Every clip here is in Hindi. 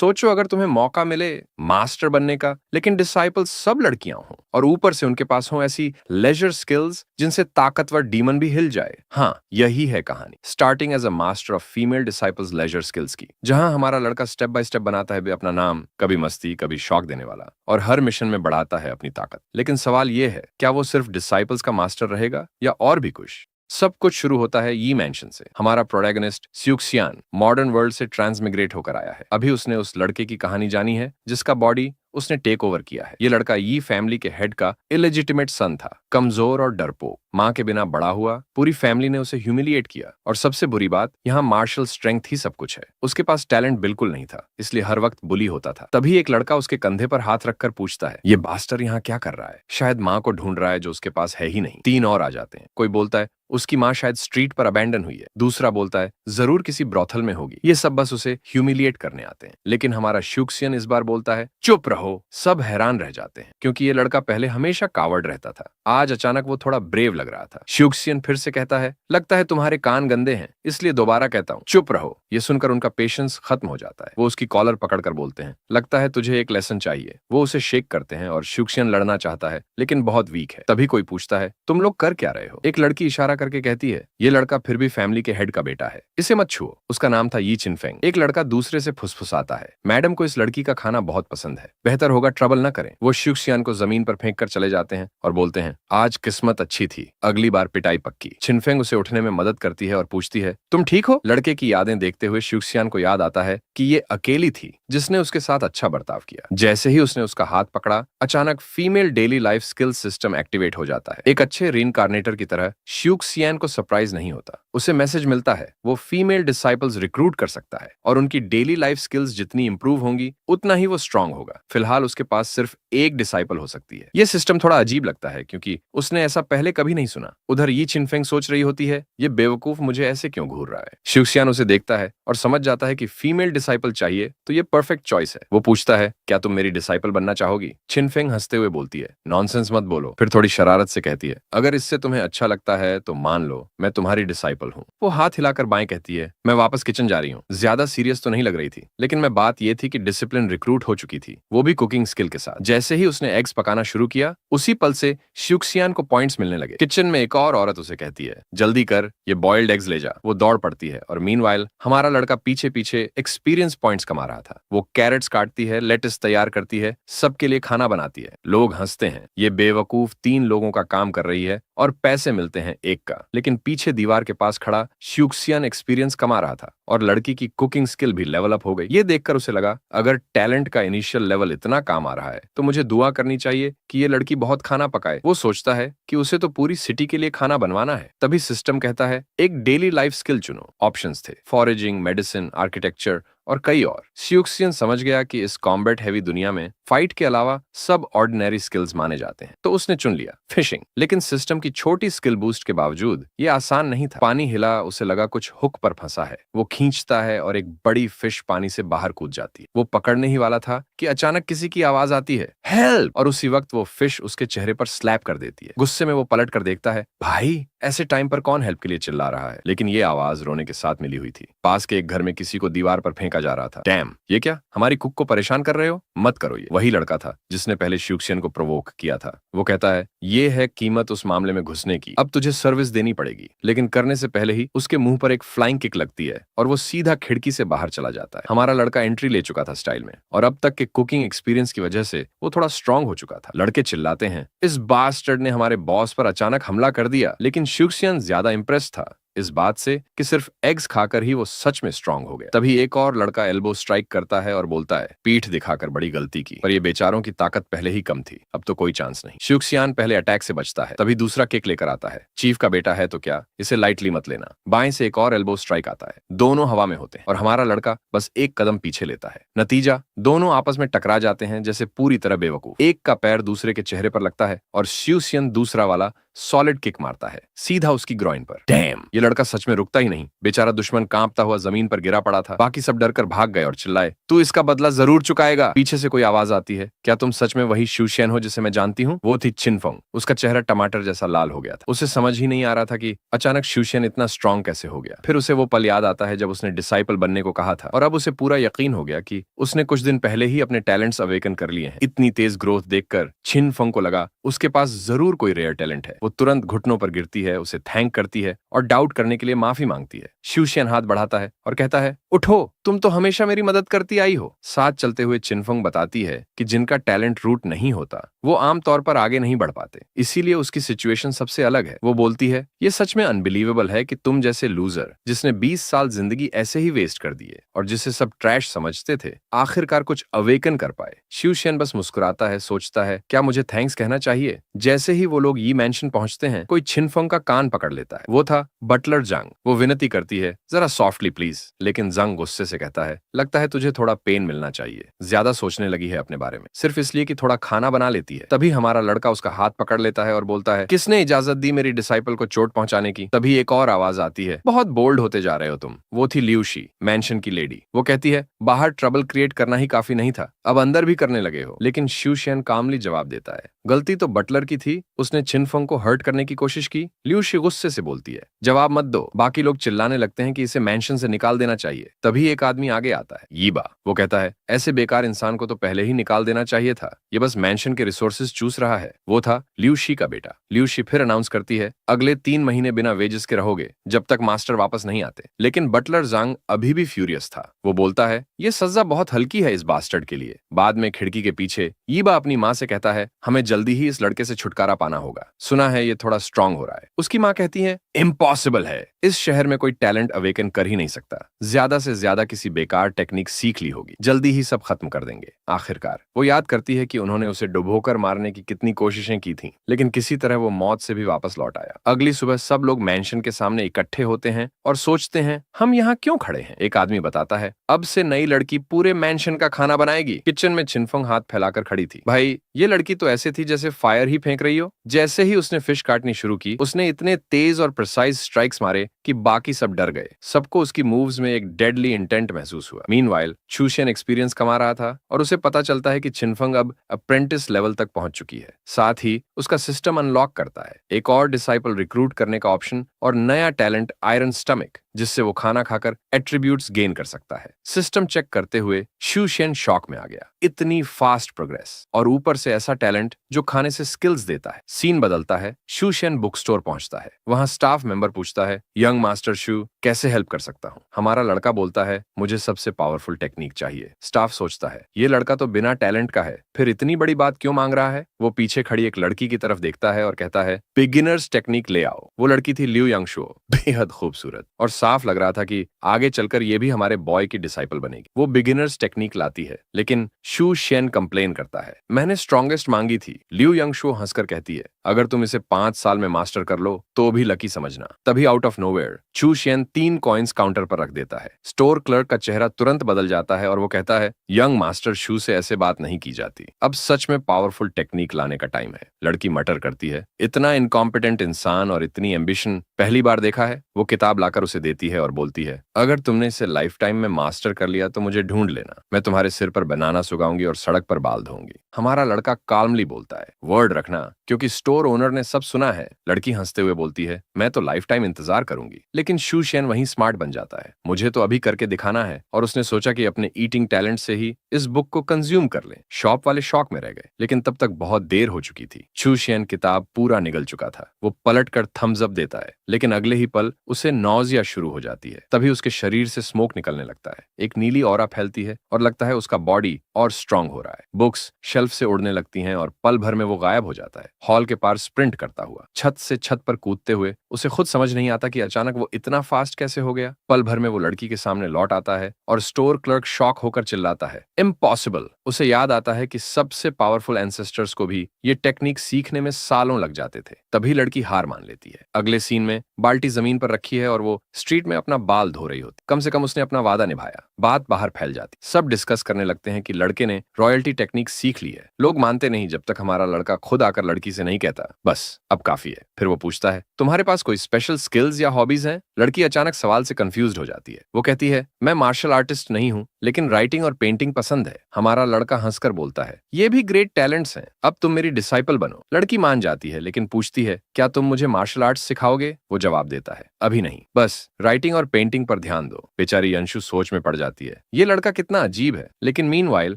सोचो अगर तुम्हें मौका मिले मास्टर बनने का, लेकिन डिसाइपल सब लड़कियां हों और ऊपर से उनके पास हो ऐसी लेजर स्किल्स जिनसे ताकतवर डीमन भी हिल जाए। हाँ, यही है कहानी starting as a master of female disciples laser skills की, जहां हमारा लड़का स्टेप बाय स्टेप बनाता है अपना नाम, कभी मस्ती कभी शौक देने वाला, और हर मिशन में बढ़ाता है अपनी ताकत। लेकिन सवाल ये है, क्या वो सिर्फ डिसाइपल्स का मास्टर रहेगा या और भी कुछ? सब कुछ शुरू होता है यी मैंशन से। हमारा प्रोटैगनिस्ट स्यूक्सियान मॉडर्न वर्ल्ड से ट्रांसमिग्रेट होकर आया है। अभी उसने उस लड़के की कहानी जानी है जिसका बॉडी उसने टेक ओवर किया है। ये लड़का यी फैमिली के हेड का इलेजिटिमेट सन था, कमजोर और डरपोक, माँ के बिना बड़ा हुआ, पूरी फैमिली ने उसे ह्यूमिलिएट किया, और सबसे बुरी बात, यहाँ मार्शल स्ट्रेंथ ही सब कुछ है। उसके पास टैलेंट बिल्कुल नहीं था, इसलिए हर वक्त बुली होता था। तभी एक लड़का उसके कंधे पर हाथ रखकर पूछता है, ये बास्टर यहाँ क्या कर रहा है? शायद माँ को ढूंढ रहा है जो उसके पास है ही नहीं। तीन और आ जाते हैं। कोई बोलता है उसकी माँ शायद स्ट्रीट पर अबैंडन हुई है, दूसरा बोलता है जरूर किसी ब्रॉथल में होगी। ये सब बस उसे ह्यूमिलिएट करने आते हैं। लेकिन हमारा श्यूक्सियन इस बार बोलता है चुप रहो। सब हैरान रह जाते हैं क्योंकि ये लड़का पहले हमेशा कावर्ड रहता था, आज अचानक वो थोड़ा ब्रेव लग रहा था। श्यूक्सियन फिर से कहता है, लगता है तुम्हारे कान गंदे हैं, इसलिए दोबारा कहता हूँ चुप रहो। ये सुनकर उनका पेशेंस खत्म हो जाता है। वो उसकी कॉलर पकड़कर बोलते हैं, लगता है तुझे एक लेसन चाहिए। वो उसे शेक करते हैं और श्यूक्सियन लड़ना चाहता है लेकिन बहुत वीक है। तभी कोई पूछता है, तुम लोग कर क्या रहे हो? एक लड़की इशारा करके कहती है, ये लड़का फिर भी फैमिली के हेड का बेटा है, इसे मत छुओ। उसका नाम था यी चिनफेंग। एक लड़का दूसरे से फुसफुसाता है, मैडम को इस लड़की का खाना बहुत पसंद है, बेहतर होगा ट्रबल न करें। वो श्यूक्सियान को जमीन पर फेंक कर चले जाते हैं और बोलते हैं, आज किस्मत अच्छी थी, अगली बार पिटाई पक्की। चिनफेंग उसे उठने में मदद करती है और पूछती है, तुम ठीक हो? लड़के की यादें देखते हुए श्यूक्सियान को याद आता है कि ये अकेली थी जिसने उसके साथ अच्छा बर्ताव किया। जैसे ही उसने उसका हाथ पकड़ा, अचानक female daily life skill system activate हो जाता है। एक अच्छे रीइंकार्नेटर की तरह श्यूक्सियान को सरप्राइज नहीं होता। उसे मैसेज मिलता है वो फीमेल डिसाइपल्स रिक्रूट कर सकता है और उनकी डेली लाइफ स्किल्स जितनी इंप्रूव होंगी उतना ही वो स्ट्रांग होगा। फिलहाल उसके पास सिर्फ एक डिसाइपल हो सकती है। ये सिस्टम थोड़ा अजीब लगता है क्योंकि उसने ऐसा पहले कभी नहीं सुना। उधर यी चिनफेंग सोच रही होती है, ये बेवकूफ मुझे ऐसे क्यों घूर रहा है? श्यूक्सियान उसे देखता है और समझ जाता है कि फीमेल डिसाइपल चाहिए तो ये परफेक्ट चॉइस है। वो पूछता है, क्या तुम मेरी डिसाइपल बनना चाहोगी? चिनफेंग हंसते हुए बोलती है, नॉनसेंस मत बोलो। फिर थोड़ी शरारत से कहती है, अगर इससे तुम्हें अच्छा लगता है तो मान लो मैं तुम्हारी डिसाइपल हूँ। वो हाथ हिलाकर बाएं कहती है, मैं वापस किचन जा रही हूँ। ज्यादा सीरियस तो नहीं लग रही थी, लेकिन मैं बात ये थी कि डिसिप्लिन रिक्रूट हो चुकी थी, वो भी कुकिंग स्किल के साथ। जैसे ही उसने एग्स पकाना शुरू किया, उसी पल से श्यूक्सियान को पॉइंट्स मिलने लगे। किचन में एक और औरत उसे कहती है, जल्दी कर, ये बॉइल्ड एग्स ले जा। वो दौड़ पड़ती है और मीनवाइल हमारा लड़का पीछे पीछे एक्सपीरियंस पॉइंट्स कमा रहा था। वो कैरेट्स काटती है, लेटिस तैयार करती है, सबके लिए खाना बनाती है। लोग हंसते हैं, ये बेवकूफ 3 लोगों का काम कर रही है और पैसे मिलते हैं एक का। लेकिन पीछे दीवार के पास खड़ा श्यूक्सियन एक्सपीरियंस कमा रहा था और लड़की की कुकिंग स्किल भी लेवल अप हो गई। ये देखकर उसे लगा, अगर टैलेंट का इनिशियल लेवल इतना काम आ रहा है तो मुझे दुआ करनी चाहिए कि ये लड़की बहुत खाना पकाए। वो सोचता है कि उसे तो पूरी सिटी के लिए खाना बनवाना है। तभी सिस्टम कहता है, एक डेली लाइफ स्किल चुनो। ऑप्शंस थे फॉरेजिंग, मेडिसिन, आर्किटेक्चर और कई और। श्यूक्सियन समझ गया कि इस कॉम्बैट हैवी दुनिया में फाइट के अलावा सब ऑर्डिनरी स्किल्स माने जाते हैं, तो उसने चुन लिया फिशिंग। लेकिन सिस्टम की छोटी स्किल बूस्ट के बावजूद ये आसान नहीं था। पानी हिला, उसे लगा कुछ हुक पर फंसा है। वो खींचता है और एक बड़ी फिश पानी से बाहर कूद जाती है। वो पकड़ने ही वाला था कि अचानक किसी की आवाज आती है, हेल्प! और उसी वक्त वो फिश उसके चेहरे पर स्लैप कर देती है। गुस्से में वो पलट कर देखता है, भाई ऐसे टाइम पर कौन हेल्प के लिए चिल्ला रहा है? लेकिन ये आवाज रोने के साथ मिली हुई थी। पास के एक घर में किसी को दीवार पर फेंका जा रहा था। डैम, ये क्या, हमारी कुक को परेशान कर रहे हो? मत करो। ये वही लड़का था जिसने पहले श्यूक्सियन को प्रोवोक किया था। वो कहता है, ये है कीमत उस मामले में घुसने की, अब तुझे सर्विस देनी पड़ेगी। लेकिन करने से पहले ही उसके मुंह पर एक फ्लाइंग किक लगती है और वो सीधा खिड़की से बाहर चला जाता है। हमारा लड़का एंट्री ले चुका था स्टाइल में और अब तक के कुकिंग एक्सपीरियंस की वजह से वो थोड़ा स्ट्रांग हो चुका था। लड़के चिल्लाते हैं, इस बास्टर्ड ने हमारे बॉस पर अचानक हमला कर दिया। लेकिन श्यूक्सियन ज्यादा इंप्रेस था इस बात से कि सिर्फ एग्स खाकर ही वो सच में स्ट्रांग हो गया। तभी एक और लड़का एल्बो स्ट्राइक करता है और बोलता है, पीठ दिखाकर बड़ी गलती की, पर ये बेचारों की ताकत पहले ही कम थी, अब तो कोई चांस नहीं। श्यूक्सियान पहले अटैक से बचता है, तभी दूसरा किक लेकर आता है। चीफ का बेटा है तो क्या, इसे लाइटली मत लेना। बाएं से एक और एल्बो स्ट्राइक आता है, दोनों हवा में होते हैं और हमारा लड़का बस एक कदम पीछे लेता है। नतीजा, दोनों आपस में टकरा जाते हैं जैसे पूरी तरह बेवकूफ। एक का पैर दूसरे के चेहरे पर लगता है और श्यूक्सियन दूसरा वाला सॉलिड किक मारता है, सीधा उसकी ग्रॉइन पर। डैम! ये लड़का सच में रुकता ही नहीं। बेचारा दुश्मन कांपता हुआ जमीन पर गिरा पड़ा था। बाकी सब डरकर भाग गए और चिल्लाए, तू इसका बदला जरूर चुकाएगा। पीछे से कोई आवाज आती है, क्या तुम सच में वही शू शेन हो जिसे मैं जानती हूँ? वो थी चिनफोंग। उसका चेहरा टमाटर जैसा लाल हो गया था। उसे समझ ही नहीं आ रहा था कि अचानक शू शेन इतना स्ट्रांग कैसे हो गया। फिर उसे वो पल याद आता है जब उसने डिसाइपल बनने को कहा था, और अब उसे पूरा यकीन हो गया कि उसने कुछ दिन पहले ही अपने टैलेंट्स अवेकन कर लिए हैं। इतनी तेज ग्रोथ देखकर चिनफोंग को लगा उसके पास जरूर कोई रेयर टैलेंट है। वो तुरंत घुटनों पर गिरती है, उसे थैंक करती है और डाउट करने के लिए माफी मांगती है। शू शेन हाथ बढ़ाता है और कहता है, उठो, तुम तो हमेशा मेरी मदद करती आई हो। साथ चलते हुए चिनफोंग बताती है कि जिनका टैलेंट रूट नहीं होता वो आमतौर पर आगे नहीं बढ़ पाते, इसीलिए उसकी सिचुएशन सबसे अलग है। वो बोलती है, ये सच में अनबिलीवेबल है कि तुम जैसे लूजर जिसने 20 साल जिंदगी ऐसे ही वेस्ट कर दिए और जिसे सब ट्रैश समझते थे, आखिरकार कुछ अवेकन कर पाए। शू शेन बस मुस्कुराता है, सोचता है क्या मुझे थैंक्स कहना चाहिए। जैसे ही वो लोग यी मैंशन पहुंचते हैं, कोई चिनफोंग का कान पकड़ लेता है। वो था बटलर जंग। वो विनती करती है, जरा सॉफ्टली प्लीज, लेकिन जंग गुस्से से कहता है, लगता है तुझे थोड़ा पेन मिलना चाहिए, ज्यादा सोचने लगी है अपने बारे में, सिर्फ इसलिए कि थोड़ा खाना बना लेती है। तभी हमारा लड़का उसका हाथ पकड़ लेता है और बोलता है, किसने इजाजत दी मेरी डिसाइपल को चोट पहुंचाने की? तभी एक और आवाज आती है, बहुत बोल्ड होते जा रहे हो तुम। वो थी ल्यूशी, मैंशन की लेडी। वो कहती है, बाहर ट्रबल क्रिएट करना ही काफी नहीं था, अब अंदर भी करने लगे हो। लेकिन शू शेन कामली जवाब देता है, गलती तो बटलर की थी, उसने चिनफोंग को हर्ट करने की कोशिश की। ल्यूशी गुस्से से बोलती है, जवाब मत दो। बाकी लोग चिल्लाने लगते हैं कि इसे मैंशन से निकाल देना चाहिए। तभी एक आदमी आगे आता है, यीबा। वो कहता है, ऐसे बेकार इंसान को तो पहले ही निकाल देना चाहिए था, ये बस मैंशन के रिसोर्सेज चूस रहा है। वो था ल्यूशी का बेटा। ल्यूशी फिर अनाउंस करती है, अगले 3 महीने बिना वेजेस के रहोगे जब तक मास्टर वापस नहीं आते। लेकिन बटलर जांग अभी भी फ्यूरियस था। वो बोलता है, ये सजा बहुत हल्की है इस बास्टर्ड के लिए। बाद में खिड़की के पीछे यीबा अपनी माँ से कहता है, हमें जल्दी ही इस लड़के से छुटकारा पाना होगा, सुना है ये थोड़ा स्ट्रांग हो रहा है। उसकी माँ कहती है, इम्पॉसिबल है, इस शहर में कोई टैलेंट अवेकन कर ही नहीं सकता, ज्यादा से ज्यादा किसी बेकार टेक्निक सीख ली होगी, जल्दी ही सब खत्म कर देंगे। आखिरकार वो याद करती है कि उन्होंने उसे डुबोकर मारने की कितनी कोशिशें की थीं, लेकिन किसी तरह वो मौत से भी वापस लौट आया। अगली सुबह सब लोग मैंशन के सामने इकट्ठे होते हैं और सोचते हैं, हम यहाँ क्यों खड़े हैं? एक आदमी बताता है, अब से नई लड़की पूरे मैंशन का खाना बनाएगी। किचन में चिनफोंग हाथ फैलाकर खड़ी थी। भाई, ये लड़की तो ऐसे थी जैसे फायर ही फेंक रही हो। जैसे ही उसने फिश काटनी शुरू की, उसने इतने तेज और प्रिसाइज स्ट्राइक्स मारे कि बाकी सब डर गए। सबको उसकी मूव्स में एक डेडली इंटेंट महसूस हुआ। मीनवाइल शू शेन एक्सपीरियंस कमा रहा था और उसे पता चलता है कि चिनफोंग अब अप्रेंटिस लेवल तक पहुंच चुकी है। साथ ही उसका सिस्टम अनलॉक करता है एक और डिसाइपल रिक्रूट करने का ऑप्शन और नया टैलेंट आयरन स्टमक, जिससे वो खाना खाकर एट्रीब्यूट्स गेन कर सकता है। सिस्टम चेक करते हुए शू शेन शॉक में आ गया। इतनी फास्ट प्रोग्रेस और ऊपर से ऐसा टैलेंट जो खाने से स्किल्स देता है। सीन बदलता है। शू शेन बुक स्टोर पहुंचता है। वहां स्टाफ मेंबर पूछता है, यंग मास्टर शू, कैसे हेल्प कर सकता हूं? हमारा लड़का बोलता है, मुझे सबसे पावरफुल टेक्निक चाहिए। स्टाफ सोचता है, ये लड़का तो बिना टैलेंट का है, फिर इतनी बड़ी बात क्यों मांग रहा है? वो पीछे खड़ी एक लड़की की तरफ देखता है और कहता है, बिगिनर्स टेक्निक ले आओ। वो लड़की थी लिu यांगशुओ, बेहद खूबसूरत, और साफ लग रहा था कि आगे चलकर ये भी हमारे बॉय की डिसाइपल बनेगी। वो बिगिनर्स टेक्निक लाती है, लेकिन शू शेन कंप्लेन करता है, मैंने स्ट्रॉन्गेस्ट मांगी थी। लिu यांगशुओ हंसकर कहती है, अगर तुम इसे 5 साल में मास्टर कर लो तो भी लकी समझना। तभी out of nowhere shoe Shane 3 coins counter पर रख देता है। स्टोर क्लर्क का चेहरा तुरंत बदल जाता है और वो कहता है, यंग मास्टर शू से ऐसे बात नहीं की जाती। अब सच में पावरफुल टेक्निक लाने का टाइम है। लड़की मटर करती है, इतना इनकॉम्पिटेंट इंसान और इतनी एम्बिशन पहली बार देखा है। वो किताब लाकर उसे देती है और बोलती है, अगर तुमने इसे लाइफ टाइम में मास्टर कर लिया तो मुझे ढूंढ लेना, मैं तुम्हारे सिर पर बनाना सुगाऊंगी और सड़क पर बाल धोऊंगी। हमारा लड़का काल्मली बोलता है, वर्ड रखना, क्योंकि स्टोर ओनर ने सब सुना है। लड़की हंसते हुए बोलती है, मैं तो लाइफ टाइम इंतजार करूंगी। लेकिन शू शेन वहीं स्मार्ट बन जाता है, मुझे तो अभी करके दिखाना है, और उसने सोचा कि अपने ईटिंग टैलेंट से ही इस बुक को कंज्यूम कर ले। शॉप वाले शॉक में रह गए, लेकिन तब तक बहुत देर हो चुकी थी। शू शेन किताब पूरा निगल चुका था। वो पलट कर थम्स अप देता है, लेकिन अगले ही पल उसे नौजिया शुरू हो जाती है। तभी उसके शरीर से स्मोक निकलने लगता है। एक नीली ऑरा फैलती है और लगता है उसका बॉडी और स्ट्रांग हो रहा है। बुक्स शेल्फ से उड़ने लगती हैं और पल भर में वो गायब हो जाता है। हॉल के पार स्प्रिंट करता हुआ, छत से छत पर कूदते हुए, उसे खुद समझ नहीं आता कि अचानक वो इतना फास्ट कैसे हो गया। पल भर में वो लड़की के सामने लौट आता है और स्टोर क्लर्क शॉक होकर चिल्लाता है, इम्पॉसिबल। उसे याद आता है कि सबसे पावरफुल एंसेस्टर्स को भी ये टेक्निक सीखने में सालों लग जाते थे। तभी लड़की हार मान लेती है। अगले सीन में बाल्टी जमीन पर रखी है और वो स्ट्रीट में अपना बाल धो रही होती। कम से कम उसने अपना वादा निभाया। बात बाहर फैल जाती। सब डिस्कस करने लगते हैं कि लड़का लड़के ने रॉयल्टी टेक्निक सीख ली है। लोग मानते नहीं जब तक हमारा लड़का खुद आकर लड़की से नहीं कहता बस अब काफी है। फिर वो पूछता है तुम्हारे पास कोई स्पेशल स्किल्स या हॉबीज हैं? लड़की अचानक सवाल से कंफ्यूज्ड हो जाती है। वो कहती है मैं मार्शल आर्टिस्ट नहीं हूँ, लेकिन राइटिंग और पेंटिंग पसंद है। हमारा लड़का हंसकर बोलता है ये भी ग्रेट टैलेंट्स हैं, अब तुम मेरी डिसाइपल बनो। लड़की मान जाती है लेकिन पूछती है क्या तुम मुझे मार्शल आर्ट्स सिखाओगे? वो जवाब देता है अभी नहीं, बस राइटिंग और पेंटिंग पर ध्यान दो। बेचारी अंशु सोच में पड़ जाती है, ये लड़का कितना अजीब है। लेकिन मीनवाइल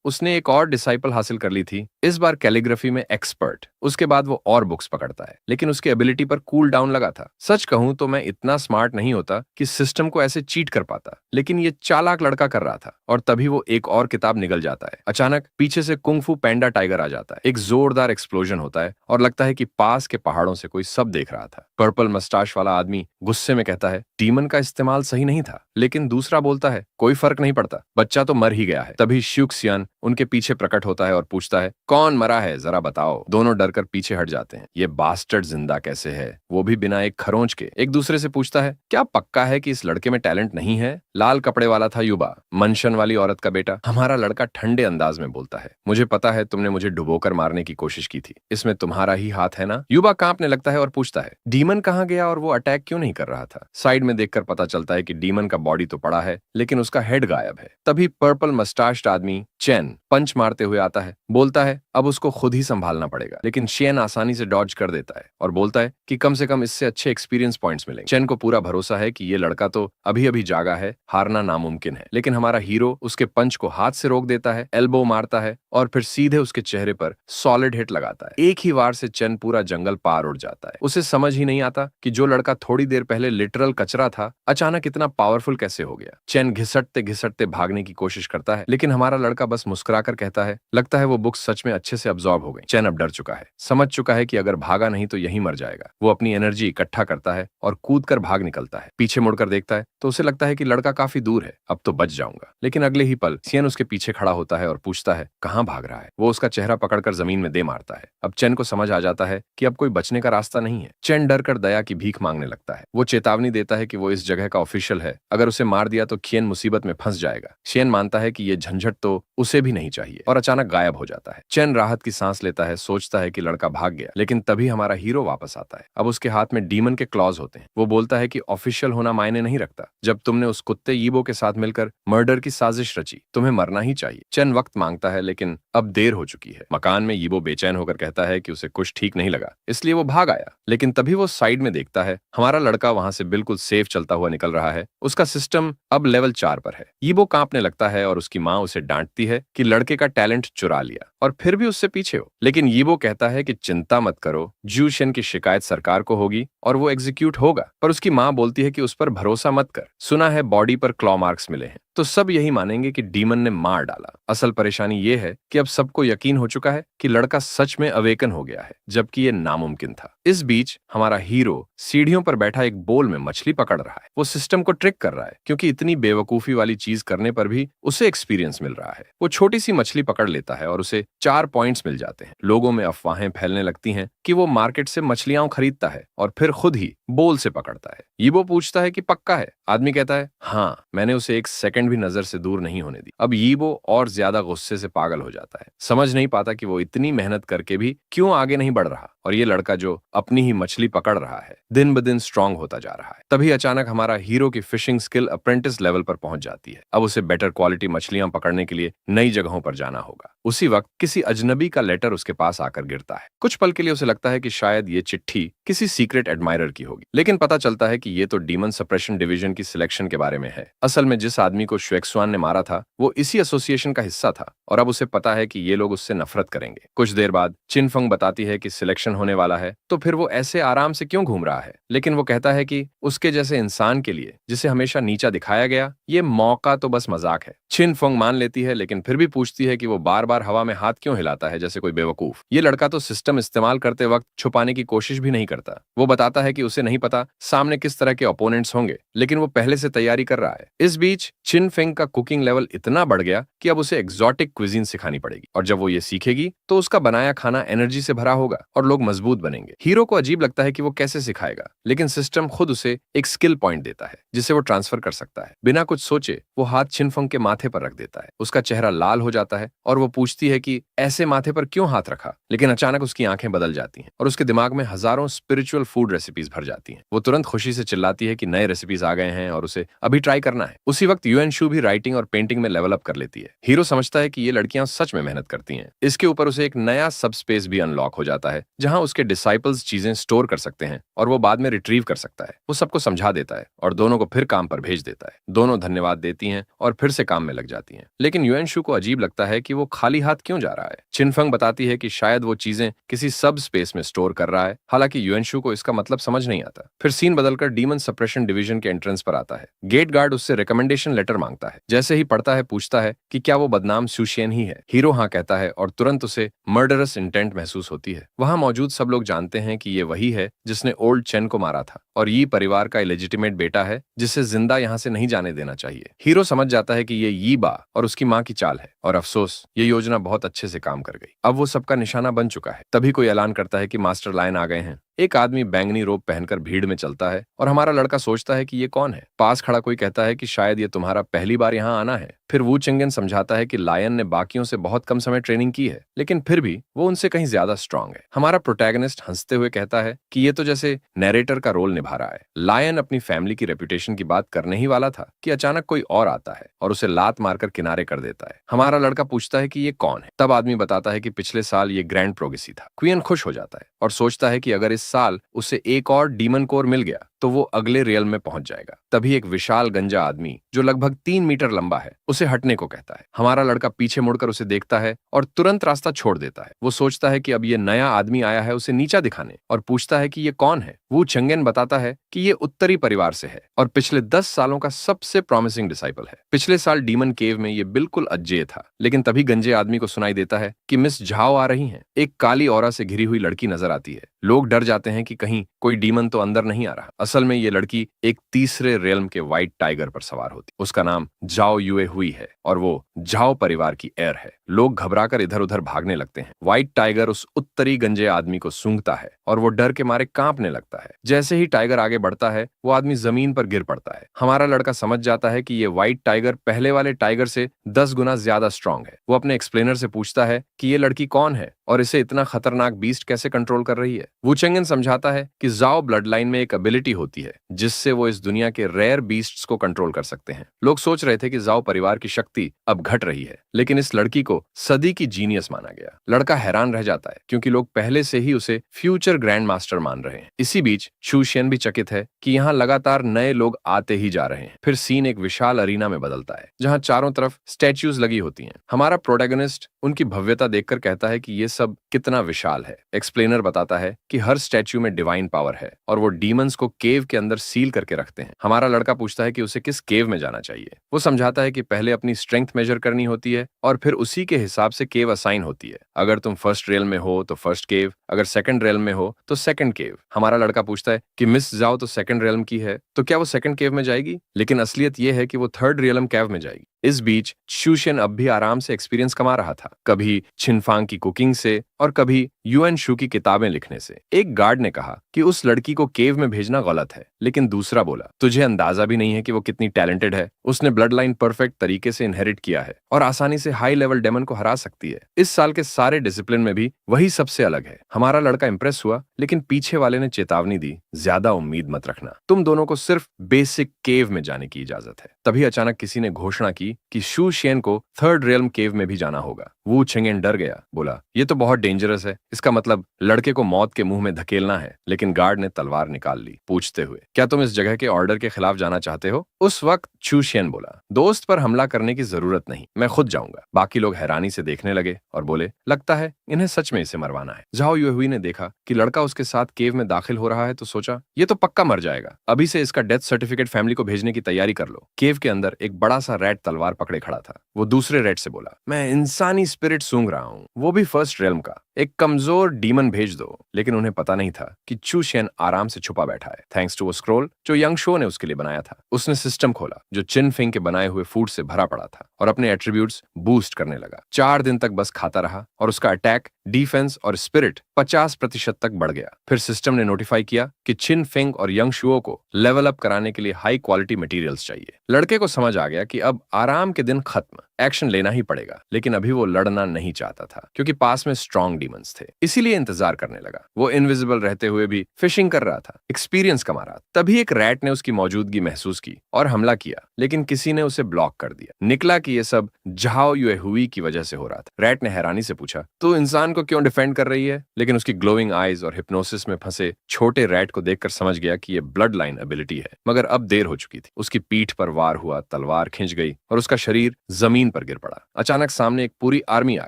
उसने एक और डिसाइपल हासिल कर ली थी, इस बार कैलीग्राफी में एक्सपर्ट। उसके बाद वो और बुक्स पकड़ता है, लेकिन उसकी एबिलिटी पर कूल डाउन लगा था। सच कहूं तो मैं इतना स्मार्ट नहीं होता कि सिस्टम को ऐसे चीट कर पाता, लेकिन ये चालाक लड़का कर रहा था। और तभी वो एक और किताब निगल जाता है। अचानक पीछे से कुंग फू पैंडा टाइगर आ जाता है। एक जोरदार एक्सप्लोजन होता है और लगता है कि पास के पहाड़ों से कोई सब देख रहा था। पर्पल मस्टाश वाला आदमी गुस्से में कहता है डीमन का इस्तेमाल सही नहीं था, लेकिन दूसरा बोलता है कोई फर्क नहीं पड़ता, बच्चा तो मर ही गया है। तभी श्यूक्सियन उनके पीछे प्रकट होता है और पूछता है कौन मरा है जरा बताओ। दोनों डरकर पीछे हट जाते हैं। ये बास्टर्ड जिंदा कैसे है, वो भी बिना एक खरोंच के। एक दूसरे से पूछता है क्या पक्का है कि इस लड़के में टैलेंट नहीं है? लाल कपड़े वाला था युबा, मनशन वाली औरत का बेटा। हमारा लड़का ठंडे अंदाज में बोलता है मुझे पता है तुमने मुझे डुबोकर मारने की कोशिश की थी, इसमें तुम्हारा ही हाथ है ना? युबा कांपने लगता है और पूछता है डीमन कहाँ गया और वो अटैक क्यों नहीं कर रहा था? साइड में देखकर पता चलता है कि डीमन का बॉडी तो पड़ा है, लेकिन उसका हेड गायब है। तभी पर्पल मस्टाश्ड आदमी चैन पंच मारते हुए आता है। बोलता है अब उसको खुद ही संभालना पड़ेगा, लेकिन चैन आसानी से डॉज कर देता है और बोलता है कि कम से कम इससे अच्छे एक्सपीरियंस पॉइंट्स मिलेंगे। चैन को पूरा भरोसा है कि ये लड़का तो अभी अभी जागा है, हारना नामुमकिन है। लेकिन हमारा हीरो उसके पंच को हाथ से रोक देता है, एल्बो मारता है और फिर सीधे उसके चेहरे पर सॉलिड हिट लगाता है। एक ही वार से चैन पूरा जंगल पार उड़ जाता है। उसे समझ ही नहीं आता कि जो लड़का थोड़ी देर पहले लिटरल कचरा था, अचानक इतना पावरफुल कैसे हो गया। चैन घिसटते घिसटते भागने की कोशिश करता है, लेकिन हमारा लड़का बस मुस्कुराकर कहता है लगता है वो बुक सच में अच्छे से अब्सॉर्ब हो गई। चैन अब डर चुका है, समझ चुका है कि अगर भागा नहीं तो यहीं मर जाएगा। वो अपनी एनर्जी इकट्ठा करता है और कूदकर भाग निकलता है। पीछे मुड़कर देखता है तो उसे लगता है कि लड़का काफी दूर है, अब तो बच जाऊंगा। लेकिन अगले ही पल चैन उसके पीछे खड़ा होता है और पूछता है कहां भाग रहा है। वो उसका चेहरा पकड़कर जमीन में दे मारता है। अब चैन को समझ आ जाता है कि अब कोई बचने का रास्ता नहीं है। चैन डर कर दया की भीख मांगने लगता है। वो चेतावनी देता है कि वो इस जगह का ऑफिशियल है, अगर उसे मार दिया तो चैन मुसीबत में फंस जाएगा। चैन मानता है कि ये झंझट तो उसे भी नहीं चाहिए और अचानक गायब हो जाता है। चैन राहत की सांस लेता है, सोचता है कि लड़का भाग गया, लेकिन तभी हमारा हीरो वापस आता है। अब उसके हाथ में डीमन के क्लॉज होते हैं। वो बोलता है कि ऑफिशियल होना मायने नहीं रखता, जब तुमने उस कुत्ते यीबो के साथ मिलकर मर्डर की साजिश रची, तुम्हें मरना ही चाहिए। चैन वक्त मांगता है, लेकिन अब देर हो चुकी है। मकान में यीबो बेचैन होकर कहता है कि उसे कुछ ठीक नहीं लगा, इसलिए वो भाग आया। लेकिन तभी वो साइड में देखता है, हमारा लड़का वहां से बिल्कुल सेफ चलता हुआ निकल रहा है। उसका सिस्टम अब लेवल 4 पर है। यीबो कांपने लगता है और उसकी माँ उसे डांटती है कि लड़के का टैलेंट चुरा लिया और फिर भी उससे पीछे हो। लेकिन यीबो कहता है कि चिंता मत करो, जू शेन की शिकायत सरकार को होगी और वो एग्जीक्यूट होगा। पर उसकी माँ बोलती है कि उस पर भरोसा मत कर, सुना है बॉडी पर क्लॉ मार्क्स मिले हैं। तो सब यही मानेंगे कि डीमन ने मार डाला। असल परेशानी ये है कि अब सबको यकीन हो चुका है कि लड़का सच में अवेकन हो गया है, जबकि ये नामुमकिन था। इस बीच हमारा हीरो सीढ़ियों पर बैठा एक बोल में मछली पकड़ रहा है। वो सिस्टम को ट्रिक कर रहा है, क्योंकि इतनी बेवकूफी वाली चीज करने पर भी उसे एक्सपीरियंस मिल रहा है। वो छोटी सी मछली पकड़ लेता है और उसे 4 पॉइंट्स मिल जाते हैं। लोगों में अफवाहें फैलने लगती हैं कि वो मार्केट से मछलियां खरीदता है और फिर खुद ही बोल से पकड़ता है। यीबो पूछता है कि पक्का है? आदमी कहता है हाँ, मैंने उसे एक सेकंड भी नजर से दूर नहीं होने दी। अब यीबो और ज्यादा गुस्से से पागल हो जाता है, समझ नहीं पाता कि वो इतनी मेहनत करके भी क्यों आगे नहीं बढ़ रहा, और ये लड़का जो अपनी ही मछली पकड़ रहा है दिन ब दिन स्ट्रांग होता जा रहा है। तभी अचानक हमारा हीरो की फिशिंग स्किल अप्रेंटिस लेवल पर पहुंच जाती है। अब उसे बेटर क्वालिटी मछलियां पकड़ने के लिए नई जगहों पर जाना होगा। उसी वक्त किसी अजनबी का लेटर उसके पास आकर गिरता है। कुछ पल के लिए उसे लगता है कि शायद ये चिट्ठी किसी सीक्रेट एडमायरर की होगी, लेकिन पता चलता है कि ये तो डीमन सप्रेशन डिवीजन की सिलेक्शन के बारे में है। असल में जिस आदमी को श्वेक्सुआन ने मारा था वो इसी एसोसिएशन का हिस्सा था और अब उसे पता है कि ये लोग उससे नफरत करेंगे। कुछ देर बाद चिनफंग बताती है कि सिलेक्शन होने वाला है, तो फिर वो ऐसे आराम से क्यों घूम रहा है। लेकिन वो कहता है कि उसके जैसे इंसान के लिए जिसे हमेशा नीचा दिखाया गया, ये मौका तो बस मजाक है। चिनफंग मान लेती है, लेकिन फिर भी पूछती है कि वो बार बार हवा में हाथ क्यों हिलाता है जैसे कोई बेवकूफ। ये लड़का तो सिस्टम इस्तेमाल करते वक्त छुपाने की कोशिश भी नहीं करता। वो बताता है कि उसे नहीं पता सामने किस तरह के ओपोनेंट्स होंगे, लेकिन वो पहले से तैयारी कर रहा है। इस बीच चिन फेंग का कुकिंग लेवल इतना बढ़ गया कि अब उसे एक्सोटिक क्विजीन सिखानी पड़ेगी, और जब वो ये सीखेगी तो उसका बनाया खाना एनर्जी से भरा होगा और लोग मजबूत बनेंगे। हीरो को अजीब लगता है कि वो कैसे सिखाएगा, लेकिन सिस्टम खुद उसे एक स्किल पॉइंट देता है जिसे वो ट्रांसफर कर सकता है। बिना कुछ सोचे वो हाथ चिनफंग के माथे पर रख देता है। उसका चेहरा लाल हो जाता है और वो पूछती है कि ऐसे माथे पर क्यों हाथ रखा, लेकिन अचानक उसकी आंखें बदल जाती हैं और उसके दिमाग में हजारों स्पिरिचुअल फूड रेसिपीज भर जाती हैं। वो तुरंत खुशी से चिल्लाती है कि नए रेसिपीज आ गए हैं और उसे अभी ट्राई करना है। उसी वक्त युएन शू भी राइटिंग और पेंटिंग में लेवल अप कर लेती है। हीरो समझता है कि ये लड़कियां सच में मेहनत करती हैं। इसके ऊपर उसे एक नया सब स्पेस भी अनलॉक हो जाता है जहां उसके डिसाइपल्स चीजें स्टोर कर सकते हैं और वो बाद में रिट्रीव कर सकता है। वो सबको समझा देता है और दोनों को फिर काम पर भेज देता है। दोनों धन्यवाद देती हैं और फिर से काम में लग जाती हैं। लेकिन युएन शू को अजीब लगता है कि वो खाली हाथ क्यों जा रहा है। चिनफंग बताती है कि शायद वो चीजें किसी सब स्पेस में स्टोर कर रहा है। हालांकि युएन शू को इसका मतलब समझ नहीं आता। फिर सीन बदलकर डीमन सप्रेशन डिवीजन के एंट्रेंस पर आता है। गेट गार्ड उससे रिकमेंडेशन लेटर मांगता है। जैसे ही पढ़ता है पूछता है कि क्या वो बदनाम सुशियन ही है। हीरो हाँ कहता है और तुरंत उसे मर्डरस इंटेंट महसूस होती है। वहां मौजूद सब लोग जानते हैं कि ये वही है जिसने ओल्ड चेन को मारा था और ये परिवार का इलेजिटिमेट बेटा है जिसे जिंदा यहाँ से नहीं जाने देना चाहिए। हीरो समझ जाता है कि ये यी बा और उसकी माँ की चाल है, और अफसोस ये योजना बहुत अच्छे से काम कर गई। अब वो सबका निशाना बन चुका है। तभी कोई ऐलान करता है कि मास्टर लायन आ गए हैं। एक आदमी बैंगनी रोब पहनकर भीड़ में चलता है और हमारा लड़का सोचता है कि ये कौन है। पास खड़ा कोई कहता है कि शायद ये तुम्हारा पहली बार यहाँ आना है। फिर वू चिंगन समझाता है कि लायन ने बाकियों से बहुत कम समय ट्रेनिंग की है, लेकिन फिर भी वो उनसे कहीं ज्यादा स्ट्रांग है। हमारा प्रोटैगनिस्ट हंसते हुए कहता है कि ये तो जैसे नैरेटर का रोल निभा रहा है। लायन अपनी फैमिली की रेपुटेशन की बात करने ही वाला था कि अचानक कोई और आता है और उसे लात मारकर किनारे कर देता है। हमारा लड़का पूछता है कि ये कौन है। तब आदमी बताता है कि पिछले साल ये ग्रैंड प्रोगेसी था। क्वियन खुश हो जाता है और सोचता है कि अगर इस साल उसे एक और डीमन कोर मिल गया तो वो अगले रियल में पहुंच जाएगा। तभी एक विशाल गंजा आदमी जो लगभग 3 मीटर लंबा है उसे हटने को कहता है। हमारा लड़का पीछे मुड़कर उसे देखता है और तुरंत रास्ता छोड़ देता है। वो सोचता है कि अब ये नया आदमी आया है उसे नीचा दिखाने, और पूछता है कि ये कौन है। वो चंगेन बताता है कि ये उत्तरी परिवार से है और पिछले 10 सालों का सबसे प्रॉमिसिंग डिसाइपल है। पिछले साल डीमन केव में ये बिल्कुल अज्ञेय था, लेकिन तभी गंजे आदमी को सुनाई देता है कि मिस झाओ आ रही हैं। एक काली औरा से घिरी हुई लड़की नजर आती है। लोग डर जाते हैं कि कहीं कोई डीमन तो अंदर नहीं आ रहा। असल में ये लड़की एक तीसरे रेल्म के व्हाइट टाइगर पर सवार होती। उसका नाम जाओ युए हुई है और वो झाओ परिवार की एयर है। लोग घबराकर इधर उधर भागने लगते हैं। व्हाइट टाइगर उस उत्तरी गंजे आदमी को सूंघता है और वो डर के मारे कांपने लगता है। जैसे ही टाइगर आगे बढ़ता है वो आदमी जमीन पर गिर पड़ता है। हमारा लड़का समझ जाता है कि ये व्हाइट टाइगर पहले वाले टाइगर से 10 गुना ज्यादा स्ट्रांग है। वो अपने एक्सप्लेनर से पूछता है कि ये लड़की कौन है और इसे इतना खतरनाक बीस्ट कैसे कंट्रोल कर रही है। वू चेंगन समझाता है कि जाओ ब्लड लाइन में एक एबिलिटी होती है जिससे वो इस दुनिया के रेयर बीस्ट्स को कंट्रोल कर सकते हैं। लोग सोच रहे थे कि जाओ परिवार की शक्ति अब घट रही है, लेकिन इस लड़की को सदी की जीनियस माना गया। लड़का हैरान रह जाता है क्योंकि लोग पहले से ही उसे फ्यूचर ग्रैंड मास्टर मान रहे हैं। इसी बीच शूशियन भी चकित है कि यहाँ लगातार नए लोग आते ही जा रहे हैं। फिर सीन एक विशाल अरीना में बदलता है जहाँ चारों तरफ स्टैच्यूज लगी होती हैं। हमारा प्रोटैगनिस्ट उनकी भव्यता देखकर कहता है कि ये सब कितना विशाल है। एक्सप्लेनर बताता है कि हर स्टैच्यू में डिवाइन पावर है और वो डीमंस को केव के अंदर सील करके रखते हैं। हमारा लड़का पूछता है कि उसे किस केव में जाना चाहिए। वो समझाता है कि पहले अपनी स्ट्रेंथ मेजर करनी होती है और फिर उसी के हिसाब से केव असाइन होती है। अगर तुम फर्स्ट रेल में हो तो फर्स्ट केव, अगर सेकंड रेल में हो तो सेकंड केव। हमारा लड़का पूछता है कि मिस जाओ तो सेकंड रेलम की है तो क्या वो सेकंड केव में जाएगी, लेकिन असलियत ये है कि वो थर्ड रेलम केव में जाएगी। इस बीच शूशियन अब भी आराम से एक्सपीरियंस कमा रहा था, कभी छिनफांग की कुकिंग से और कभी युएन शू की किताबें लिखने से। एक गार्ड ने कहा कि उस लड़की को केव में भेजना गलत है, लेकिन दूसरा बोला तुझे अंदाजा भी नहीं है कि वो कितनी टैलेंटेड है। उसने ब्लड लाइन परफेक्ट तरीके से इनहेरिट किया है और आसानी से हाई लेवल डेमन को हरा सकती है। इस साल के सारे डिसिप्लिन में भी वही सबसे अलग है। हमारा लड़का इंप्रेस हुआ, लेकिन पीछे वाले ने चेतावनी दी, ज्यादा उम्मीद मत रखना, तुम दोनों को सिर्फ बेसिक केव में जाने की इजाजत है। तभी अचानक किसी ने घोषणा की कि शू शियन को थर्ड रेल्म केव में भी जाना होगा। वू चेंगेन डर गया, बोला ये तो बहुत डेंजरस है, इसका मतलब लड़के को मौत के मुंह में धकेलना है। लेकिन गार्ड ने तलवार निकाल ली, पूछते हुए क्या तुम इस जगह के ऑर्डर के खिलाफ जाना चाहते हो। उस वक्त शू शियन बोला दोस्त पर हमला करने की जरूरत नहीं, मैं खुद जाऊंगा। बाकी लोग हैरानी से देखने लगे और बोले, लगता है इन्हें सच में इसे मरवाना है। झाओ युएहुई ने देखा कि लड़का उसके साथ केव में दाखिल हो रहा है तो सोचा, ये तो पक्का मर जाएगा, अभी से इसका डेथ सर्टिफिकेट फैमिली को भेजने की तैयारी कर लो। केव के अंदर एक बड़ा सा रैट तलवार पकड़े खड़ा था। वो दूसरे रैट से बोला, मैं इंसानी स्पिरिट सूंघ रहा हूँ, वो भी फर्स्ट रेल्म का। एक कमजोर डीमन भेज दो। लेकिन उन्हें पता नहीं था कि चू शेन आराम से छुपा बैठा है, थैंक्स टू वो स्क्रोल जो यंग शो ने उसके लिए बनाया था। उसने सिस्टम खोला जो चिन फिंग के बनाए हुए फूड से भरा पड़ा था और अपने एट्रीब्यूट्स बूस्ट करने लगा। 4 दिन तक बस खाता रहा और उसका अटैक, डिफेंस और स्पिरिट 50% तक बढ़ गया। फिर सिस्टम ने नोटिफाई किया कि चिन फिंग और यंग शुओ को लेवल अप कराने के लिए हाई क्वालिटी मटेरियल्स चाहिए। लड़के को समझ आ गया कि अब आराम के दिन खत्म, एक्शन लेना ही पड़ेगा। लेकिन अभी वो लड़ना नहीं चाहता था क्योंकि पास में स्ट्रॉन्ग डीमंस थे, इसीलिए इंतजार करने लगा। वो इनविजिबल रहते हुए भी फिशिंग कर रहा था, एक्सपीरियंस कमा रहा था। तभी एक रैट ने उसकी मौजूदगी महसूस की और हमला किया, लेकिन किसी ने उसे ब्लॉक कर दिया। निकला कि ये सब झाओ युएहुई की वजह से हो रहा था। रैट ने हैरानी से पूछा, तू इंसान को क्यों डिफेंड कर रही है? लेकिन उसकी ग्लोइंग आईज और हिप्नोसिस में फंसे छोटे रैट को देखकर समझ गया कि ये ब्लड लाइन एबिलिटी है। मगर अब देर हो चुकी थी। उसकी पीठ पर वार हुआ, तलवार खिंच गई और उसका शरीर जमीन पर गिर पड़ा। अचानक सामने एक पूरी आर्मी आ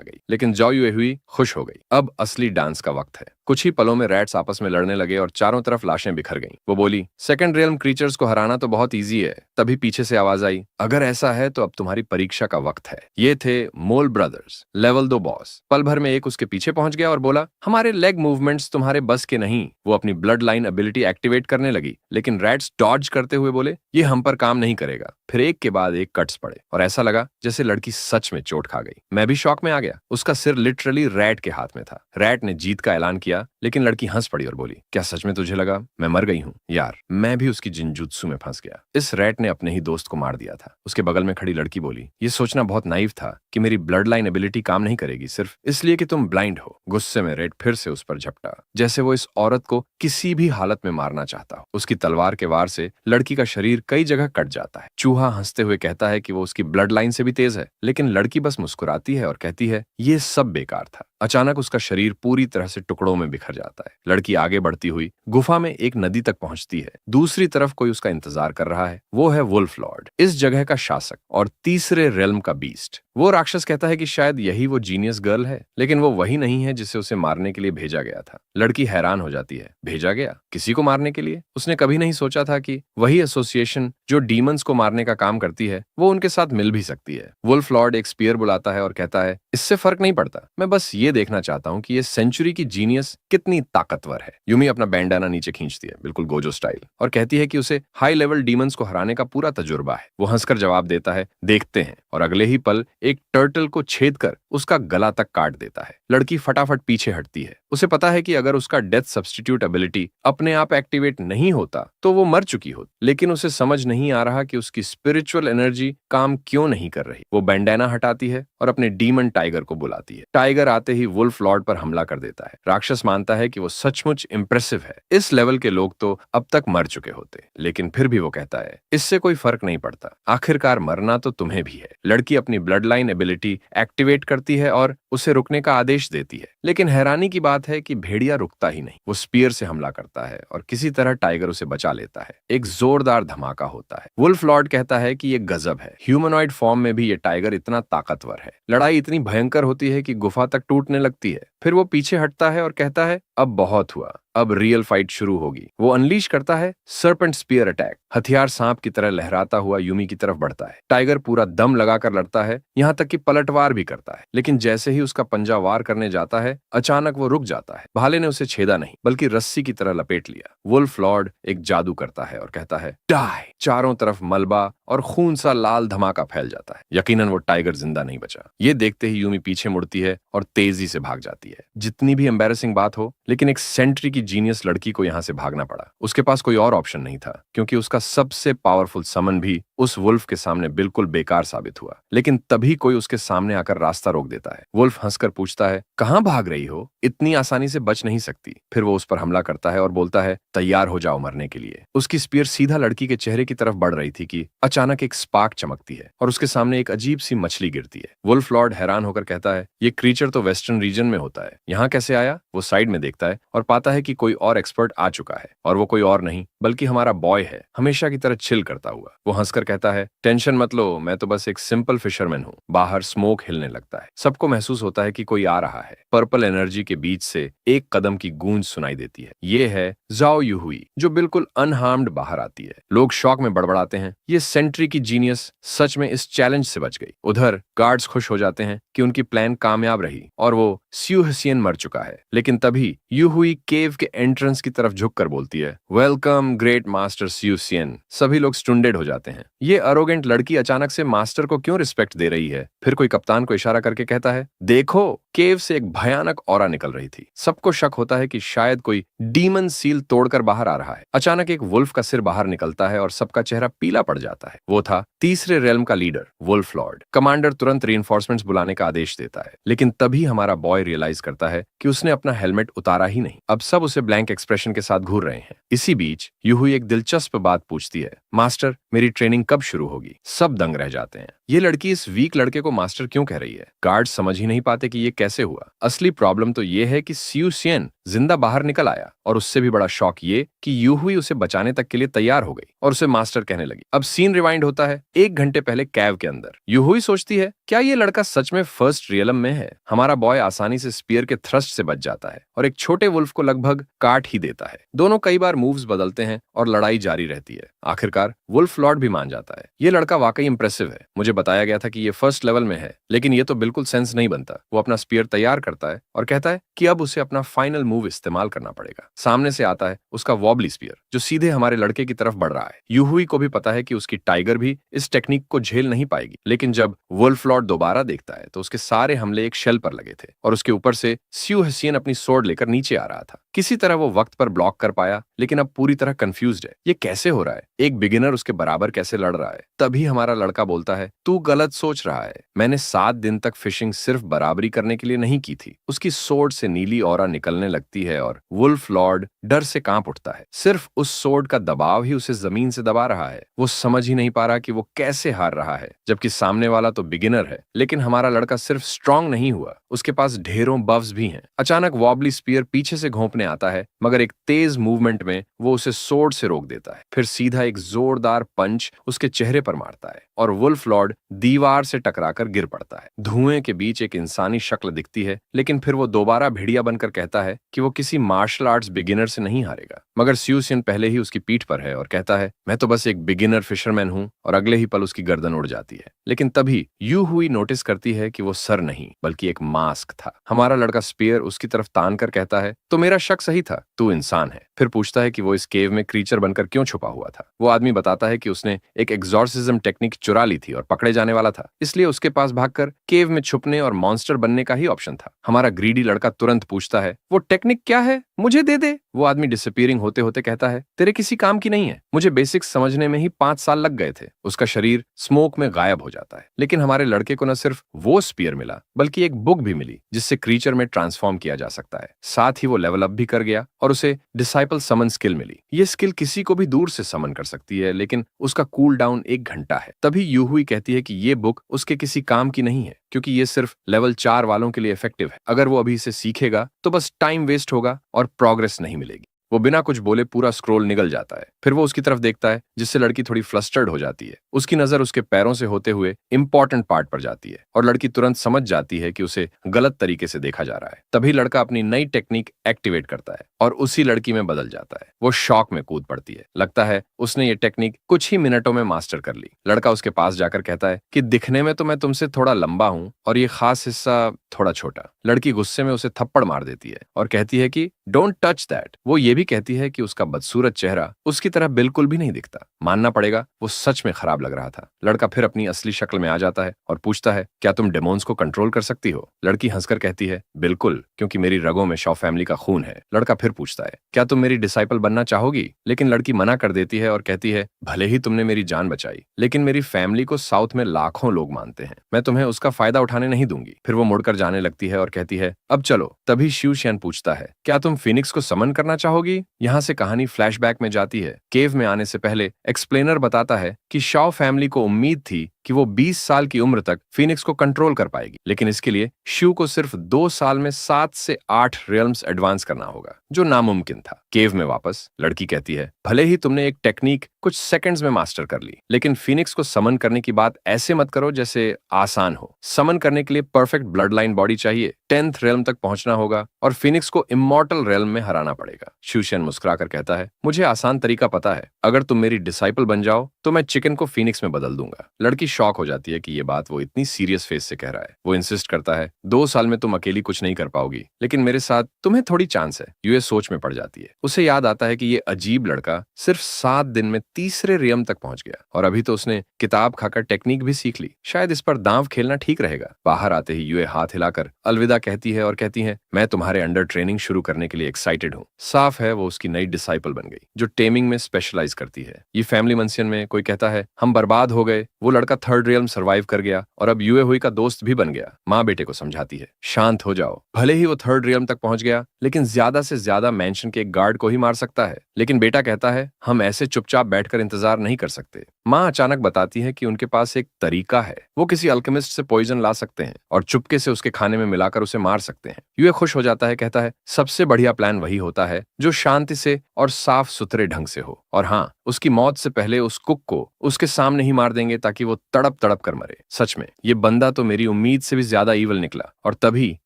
गई, लेकिन झाओ युएहुई खुश हो गई। अब असली डांस का वक्त है। कुछ ही पलों में रैट्स आपस में लड़ने लगे और चारों तरफ लाशें बिखर गईं। वो बोली, सेकंड रियल्म क्रीचर्स को हराना तो बहुत इजी है। तभी पीछे से आवाज आई, अगर ऐसा है तो अब तुम्हारी परीक्षा का वक्त है। ये थे मोल ब्रदर्स, लेवल 2 बॉस। पल भर में एक उसके पीछे पहुंच गया और बोला, हमारे लेग मूवमेंट्स तुम्हारे बस के नहीं। वो अपनी ब्लड लाइन एबिलिटी एक्टिवेट करने लगी, लेकिन रैट्स डॉज करते हुए बोले, ये हम पर काम नहीं करेगा। फिर एक के बाद एक कट्स पड़े और ऐसा लगा जैसे लड़की सच में चोट खा गई। मैं भी शॉक में आ गया। उसका सिर लिटरली रैट के हाथ में था। रैट ने जीत का ऐलान किया, लेकिन लड़की हंस पड़ी और बोली, क्या सच में तुझे लगा मैं मर गई हूँ? यार, मैं भी उसकी जिनजुत्सु में फंस गया। इस रैट ने अपने ही दोस्त को मार दिया था। उसके बगल में खड़ी लड़की बोली, ये सोचना बहुत नाइव था कि मेरी ब्लड लाइन एबिलिटी काम नहीं करेगी सिर्फ इसलिए कि तुम ब्लाइंड हो। गुस्से में रैट फिर से उस पर झपटा, जैसे वो इस औरत को किसी भी हालत में मारना चाहता हो। उसकी तलवार के वार से लड़की का शरीर कई जगह कट जाता है। चूहा हंसते हुए कहता है कि वो उसकी ब्लड लाइन से भी तेज है, लेकिन लड़की बस मुस्कुराती है और कहती है, ये सब बेकार था। अचानक उसका शरीर पूरी तरह से टुकड़ों में बिखर जाता है। लड़की आगे बढ़ती हुई गुफा में एक नदी तक पहुंचती है। दूसरी तरफ कोई उसका इंतजार कर रहा है। वो है वुल्फ लॉर्ड, इस जगह का शासक और तीसरे रेल्म का बीस्ट। वो राक्षस कहता है कि शायद यही वो जीनियस गर्ल है, लेकिन वो वही नहीं है जिसे उसे मारने के लिए भेजा गया था। लड़की हैरान हो जाती है, भेजा गया किसी को मारने के लिए? उसने कभी नहीं सोचा था कि वही एसोसिएशन जो डीमंस को मारने का काम करती है, वो उनके साथ मिल भी सकती है। वुल्फ लॉर्ड एक स्पीयर बुलाता है और कहता है, इससे फर्क नहीं पड़ता, मैं बस ये देखना चाहता हूँ कि ये सेंचुरी की जीनियस कितनी ताकतवर है। यूमी अपना बैंडाना नीचे खींचती है, बिल्कुल गोजो स्टाइल, और कहती है कि उसे हाई लेवल डीमंस को हराने का पूरा तजुर्बा है। वो हंसकर जवाब देता है, देखते हैं, और अगले ही पल एक टर्टल को छेद कर उसका गला तक काट देता है। लड़की फटाफट पीछे हटती है। उसे पता है कि अगर उसका डेथ सब्स्टिट्यूट एबिलिटी अपने आप एक्टिवेट नहीं होता तो वो मर चुकी होती, लेकिन उसे समझ नहीं आ रहा कि उसकी स्पिरिचुअल एनर्जी काम क्यों नहीं कर रही। वो बैंडाना हटाती है और अपने डीमन टाइगर को बुलाती है। टाइगर आते ही वुल्फ लॉर्ड पर हमला कर देता है। राक्षस मानता है कि वो सचमुच इंप्रेसिव है। इस लेवल के लोग तो अब तक मर चुके होते, लेकिन फिर भी वो कहता है, इससे कोई फर्क नहीं पड़ता, आखिरकार मरना तो तुम्हें भी है। लड़की अपनी ब्लड लाइन एबिलिटी एक्टिवेट करती है और उसे रुकने का आदेश देती है, लेकिन हैरानी की बात है कि भेड़िया रुकता ही नहीं। वो स्पीयर से हमला करता है और किसी तरह टाइगर उसे बचा लेता है। एक जोरदार धमाका होता है। वुल्फ लॉर्ड कहता है कि ये गजब है, ह्यूमनॉइड फॉर्म में भी ये टाइगर इतना ताकतवर है। लड़ाई इतनी भयंकर होती है कि गुफा तक टूटने लगती है। फिर वो पीछे हटता है और कहता है, अब बहुत हुआ, अब रियल फाइट शुरू होगी। वो अनलीश करता है सर्पेंट स्पीयर अटैक। हथियार सांप की तरह लहराता हुआ यूमी की तरफ बढ़ता है। टाइगर पूरा दम लगाकर लड़ता है, यहाँ तक कि पलटवार भी करता है, लेकिन जैसे ही उसका पंजा वार करने जाता है, अचानक वो रुक जाता है। भाले ने उसे छेदा नहीं, बल्कि रस्सी की तरह लपेट लिया। वुल्फ लॉर्ड एक जादू करता है और कहता है, डाई। चारों तरफ मलबा और खून सा लाल धमाका फैल जाता है। यकीनन वो टाइगर जिंदा नहीं बचा। ये देखते ही यूमी पीछे मुड़ती है और तेजी से भाग जाती है। जितनी भी एम्बैरेसिंग बात हो, लेकिन एक सेंट्री की जीनियस लड़की को यहाँ से भागना पड़ा। उसके पास कोई और ऑप्शन नहीं था, क्योंकि उसका सबसे पावरफुल समन भी उस वुल्फ के सामने बिल्कुल बेकार साबित हुआ। लेकिन तभी कोई उसके सामने आकर रास्ता रोक देता है। वुल्फ हंसकर पूछता है, कहाँ भाग रही हो? इतनी आसानी से बच नहीं सकती। फिर वो उस पर हमला करता है और बोलता है, तैयार हो जाओ मरने के लिए। उसकी स्पीयर सीधा लड़की के चेहरे की तरफ बढ़ रही थी कि अचानक एक स्पार्क चमकती है और उसके सामने एक अजीब सी मछली गिरती है। वुल्फ लॉर्ड हैरान होकर कहता है, ये क्रीचर तो वेस्टर्न रीजन में होता है, यहाँ कैसे आया? वो साइड में देखता है और पाता है कि कोई और एक्सपर्ट आ चुका है, और वो कोई और नहीं बल्कि हमारा बॉय है, हमेशा की तरह चिल करता हुआ। वो हंसकर कहता है, टेंशन मत लो, मैं तो बस एक सिंपल फिशरमैन हूँ। बाहर स्मोक हिलने लगता है। सबको महसूस महसूस होता है कि कोई आ रहा है। पर्पल एनर्जी के बीच से एक कदम की गूंज सुनाई देती है। ये है जाओ यूहुई, जो बिल्कुल अनहार्म्ड बाहर आती है। लोग शौक में बड़बड़ाते हैं, ये सेंट्री की जीनियस सच में इस चैलेंज से बच गई। उधर गार्ड्स खुश हो जाते हैं कि उनकी प्लान कामयाब रही और वो स्यू हसियन मर चुका है। लेकिन तभी यूहुई केव के एंट्रेंस की तरफ झुककर बोलती है, वेलकम ग्रेट मास्टर स्यू हसियन। सभी लोग स्टुंडेड हो जाते हैं। ये अरोगेंट लड़की अचानक से मास्टर को क्यों रिस्पेक्ट दे रही है? फिर कोई कप्तान को इशारा करके कहता है, देखो, केव से एक भयानक ऑरा निकल रही थी। सबको शक होता है कि शायद कोई डीमन सील तोड़कर बाहर आ रहा है। अचानक एक वुल्फ का सिर बाहर निकलता है और सबका चेहरा पीला पड़ जाता है। वो था तीसरे रेल्म का लीडर, वुल्फ लॉर्ड। कमांडर तुरंत रीइंफोर्समेंट्स बुलाने का आदेश देता है, लेकिन तभी हमारा बॉय रियलाइज करता है कि उसने अपना हेलमेट उतारा ही नहीं। अब सब उसे ब्लैंक एक्सप्रेशन के साथ घूर रहे हैं। इसी बीच यूहुई एक दिलचस्प बात पूछती है, मास्टर, मेरी ट्रेनिंग कब शुरू होगी? सब दंग रह जाते हैं। ये लड़की इस वीक लड़के को मास्टर क्यों कह रही है? गार्ड समझ ही नहीं पाते कि ये कैसे हुआ। असली प्रॉब्लम तो ये है कि स्यू हसियन जिंदा बाहर निकल आया, और उससे भी बड़ा शॉक ये कि यूहुई उसे बचाने तक के लिए तैयार हो गई और उसे मास्टर कहने लगी। अब सीन रिवाइंड होता है 1 घंटे पहले कैव के अंदर। यूहुई सोचती है, क्या ये लड़का सच में फर्स्ट रियलम में है? हमारा बॉय आसानी से स्पीयर के थ्रस्ट से बच जाता है और एक छोटे वुल्फ को लगभग काट ही देता है। दोनों कई बार मूव्स बदलते हैं और लड़ाई जारी रहती है। आखिरकार वुल्फ लॉर्ड भी मान जाता है। ये लड़का वाकई इंप्रेसिव है। मुझे बताया गया था कि ये फर्स्ट लेवल में है, लेकिन ये तो बिल्कुल सेंस नहीं बनता। वो अपना स्पीयर तैयार करता है और कहता है कि अब उसे अपना फाइनल मूव इस्तेमाल करना पड़ेगा। सामने से आता है उसका वॉबली स्पीयर, जो सीधे हमारे लड़के की तरफ बढ़ रहा है। यूहुई को भी पता है कि उसकी टाइगर भी इस टेक्निक को झेल नहीं पाएगी, लेकिन जब वुल्फ लॉर्ड दोबारा देखता है तो उसके सारे हमले एक शेल पर लगे थे और उसके ऊपर से स्यू हसियन अपनी स्वॉर्ड लेकर नीचे आ रहा था। किसी तरह वो वक्त पर ब्लॉक कर पाया, लेकिन अब पूरी तरह कंफ्यूज्ड है। ये कैसे हो रहा है? एक बिगिनर उसके बराबर कैसे लड़ रहा है? तभी हमारा लड़का बोलता है, तू गलत सोच रहा है। मैंने 7 दिन तक फिशिंग सिर्फ बराबरी करने के लिए नहीं की थी। उसकी सोर्ड से नीली ऑरा निकलने लगती है और वुल्फ लॉर्ड डर से कांप उठता है। सिर्फ उस सोर्ड का दबाव ही उसे जमीन से दबा रहा है। वो समझ ही नहीं पा रहा कि वो कैसे हार रहा है, जबकि सामने वाला तो बिगिनर है। लेकिन हमारा लड़का सिर्फ स्ट्रांग नहीं हुआ, उसके पास ढेरों बफ्स भी हैं। अचानक वॉबली स्पीयर पीछे से घोंपने आता है, मगर एक तेज मूवमेंट में वो उसे सोर्ड से रोक देता है। फिर सीधा एक जोरदार पंच उसके चेहरे पर मारता है और वुल्फ लॉर्ड दीवार से टकराकर गिर पड़ता है। धुएं के बीच एक इंसानी शक्ल दिखती है, लेकिन फिर वो दोबारा भेड़िया बनकर कहता है कि वो किसी मार्शल आर्ट्स बिगिनर से नहीं हारेगा। मगर स्यू हसियन पहले ही उसकी पीठ पर है और कहता है, मैं तो बस एक बिगिनर फिशरमैन हूं, और अगले ही पल उसकी गर्दन उड़ जाती है। लेकिन तभी यूहुई नोटिस करती है कि वो सर नहीं बल्कि एक मास्क था। हमारा लड़का स्पीयर उसकी तरफ तान कर कहता है, तो मेरा शक सही था, तू इंसान है। फिर पूछता है कि वो इस केव में क्रीचर बनकर क्यों छुपा हुआ था। वो आदमी बताता है कि उसने एक एग्जॉर्सिज्म टेक्निक चुरा ली थी और पकड़े जाने वाला था, इसलिए उसके पास भागकर केव में छुपने और मॉन्स्टर बनने का ही ऑप्शन था। हमारा ग्रीडी लड़का तुरंत पूछता है, वो टेक्निक क्या है, मुझे दे दे। वो आदमी डिसअपीयरिंग होते होते कहता है, तेरे किसी काम की नहीं है, मुझे बेसिक्स समझने में ही 5 साल लग गए थे। उसका शरीर स्मोक में गायब हो जाता है। लेकिन हमारे लड़के को न सिर्फ वो स्पीयर मिला, बल्कि एक बुक भी मिली जिससे क्रीचर में ट्रांसफॉर्म किया जा सकता है। साथ ही वो लेवल अप भी कर गया और उसे डिसाइपल समन स्किल मिली। ये स्किल किसी को भी दूर से समन कर सकती है, लेकिन उसका कूल डाउन 1 घंटा है। तभी यूहुई कहती है कि ये बुक उसके किसी काम की नहीं है, क्योंकि ये सिर्फ लेवल 4 वालों के लिए इफेक्टिव है। अगर वो अभी इसे सीखेगा तो बस टाइम वेस्ट होगा और प्रोग्रेस नहीं मिलेगी। वो बिना कुछ बोले पूरा स्क्रोल निगल जाता है। फिर वो उसकी तरफ देखता है, जिससे लड़की थोड़ी फ्लस्टर्ड हो जाती है। उसकी नजर उसके पैरों से होते हुए इंपॉर्टेंट पार्ट पर जाती है और लड़की तुरंत समझ जाती है कि उसे गलत तरीके से देखा जा रहा है। तभी लड़का अपनी नई टेक्निक एक्टिवेट करता है और उसी लड़की में बदल जाता है। वो शॉक में कूद पड़ती है। लगता है उसने ये टेक्निक कुछ ही मिनटों में मास्टर कर ली। लड़का उसके पास जाकर कहता है कि दिखने में तो मैं तुमसे थोड़ा लंबा हूं और ये खास हिस्सा थोड़ा छोटा। लड़की गुस्से में उसे थप्पड़ मार देती है और कहती है कि डोंट टच दैट। वो ये भी कहती है कि उसका बदसूरत चेहरा उसकी तरह बिल्कुल भी नहीं दिखता। मानना पड़ेगा, वो सच में खराब लग रहा था। लड़का फिर अपनी असली शक्ल में आ जाता है और पूछता है, क्या तुम डेमोन्स को कंट्रोल कर सकती हो? लड़की हंसकर कहती है, बिल्कुल, क्योंकि मेरी रगों में शॉ फैमिली का खून है। लड़का फिर पूछता है, क्या तुम मेरी डिसाइपल बनना चाहोगी? लेकिन लड़की मना कर देती है और कहती है, भले ही तुमने मेरी जान बचाई, लेकिन मेरी फैमिली को साउथ में लाखों लोग मानते हैं। मैं तुम्हें उसका फायदा उठाने नहीं दूंगी। फिर वो मुड़कर जाने लगती है और कहती है, अब चलो। तभी शिव शियन पूछता है, क्या तुम फिनिक्स को समन करना चाहोगी? यहाँ से कहानी फ्लैशबैक में जाती है। केव में आने से पहले एक्सप्लेनर बताता है कि शॉ फैमिली को उम्मीद थी कि वो 20 साल की उम्र तक फीनिक्स को कंट्रोल कर पाएगी, लेकिन इसके लिए शू को सिर्फ 2 साल में 7 से 8 रियल्म्स एडवांस करना होगा, जो नामुमकिन था। केव में वापस लड़की कहती है, भले ही तुमने एक टेक्निक कुछ सेकंड्स में मास्टर कर ली, लेकिन फीनिक्स को समन करने की बात ऐसे मत करो जैसे आसान हो। समन करने के लिए परफेक्ट ब्लड लाइन बॉडी चाहिए, 10th रियल्म तक पहुंचना होगा और फीनिक्स को इमॉर्टल रियल्म में हराना पड़ेगा। शूशन मुस्कुराकर कहता है, मुझे आसान तरीका पता है, अगर तुम मेरी डिसाइपल बन जाओ तो मैं चिकन को फीनिक्स में बदल दूंगा। लड़की शॉक हो जाती है कि ये बात वो इतनी सीरियस फेस से कह रहा है। वो इंसिस्ट करता है, 2 साल में तुम अकेली कुछ नहीं कर पाओगी, लेकिन मेरे साथ तुम्हें थोड़ी चांस है। यूए सोच में पड़ जाती है। उसे याद आता है कि ये अजीब लड़का सिर्फ 7 दिन में तीसरे रियम तक पहुंच गया और अभी तो उसने किताब खाकर टेक्निक भी सीख ली। शायद इस पर दांव खेलना ठीक रहेगा। बाहर आते ही यूए हाथ हिलाकर अलविदा कहती है और कहती है, मैं तुम्हारे अंडर ट्रेनिंग शुरू करने के लिए एक्साइटेड हूँ। साफ है वो उसकी नई डिसाइपल बन गई, जो टेमिंग में स्पेशलाइज करती है। ये फैमिली मंसियन में कोई कहता है, हम बर्बाद हो गए, वो लड़का 3rd रियल्म सर्वाइव कर गया और अब यूए हुई का दोस्त भी बन गया। माँ बेटे को समझाती है, शांत हो जाओ। भले ही वो 3rd रियल्म तक पहुंच गया, लेकिन ज्यादा से ज्यादा मैंशन के एक गार्ड को ही मार सकता है। लेकिन बेटा कहता है, हम ऐसे चुपचाप बैठकर इंतजार नहीं कर सकते। माँ अचानक बताती है कि उनके पास एक तरीका है, वो किसी अल्केमिस्ट से पॉइजन ला सकते हैं और चुपके से उसके खाने में मिलाकर उसे मार सकते हैं। यूए खुश हो जाता है, कहता है, सबसे बढ़िया प्लान वही होता है जो शांति से और साफ सुथरे ढंग से हो। और हाँ, उसकी मौत से पहले उस कुक को उसके सामने ही मार देंगे ताकि वो तड़प तड़प कर मरे। सच में ये बंदा तो मेरी उम्मीद से भी ज्यादा ईवल निकला। और तभी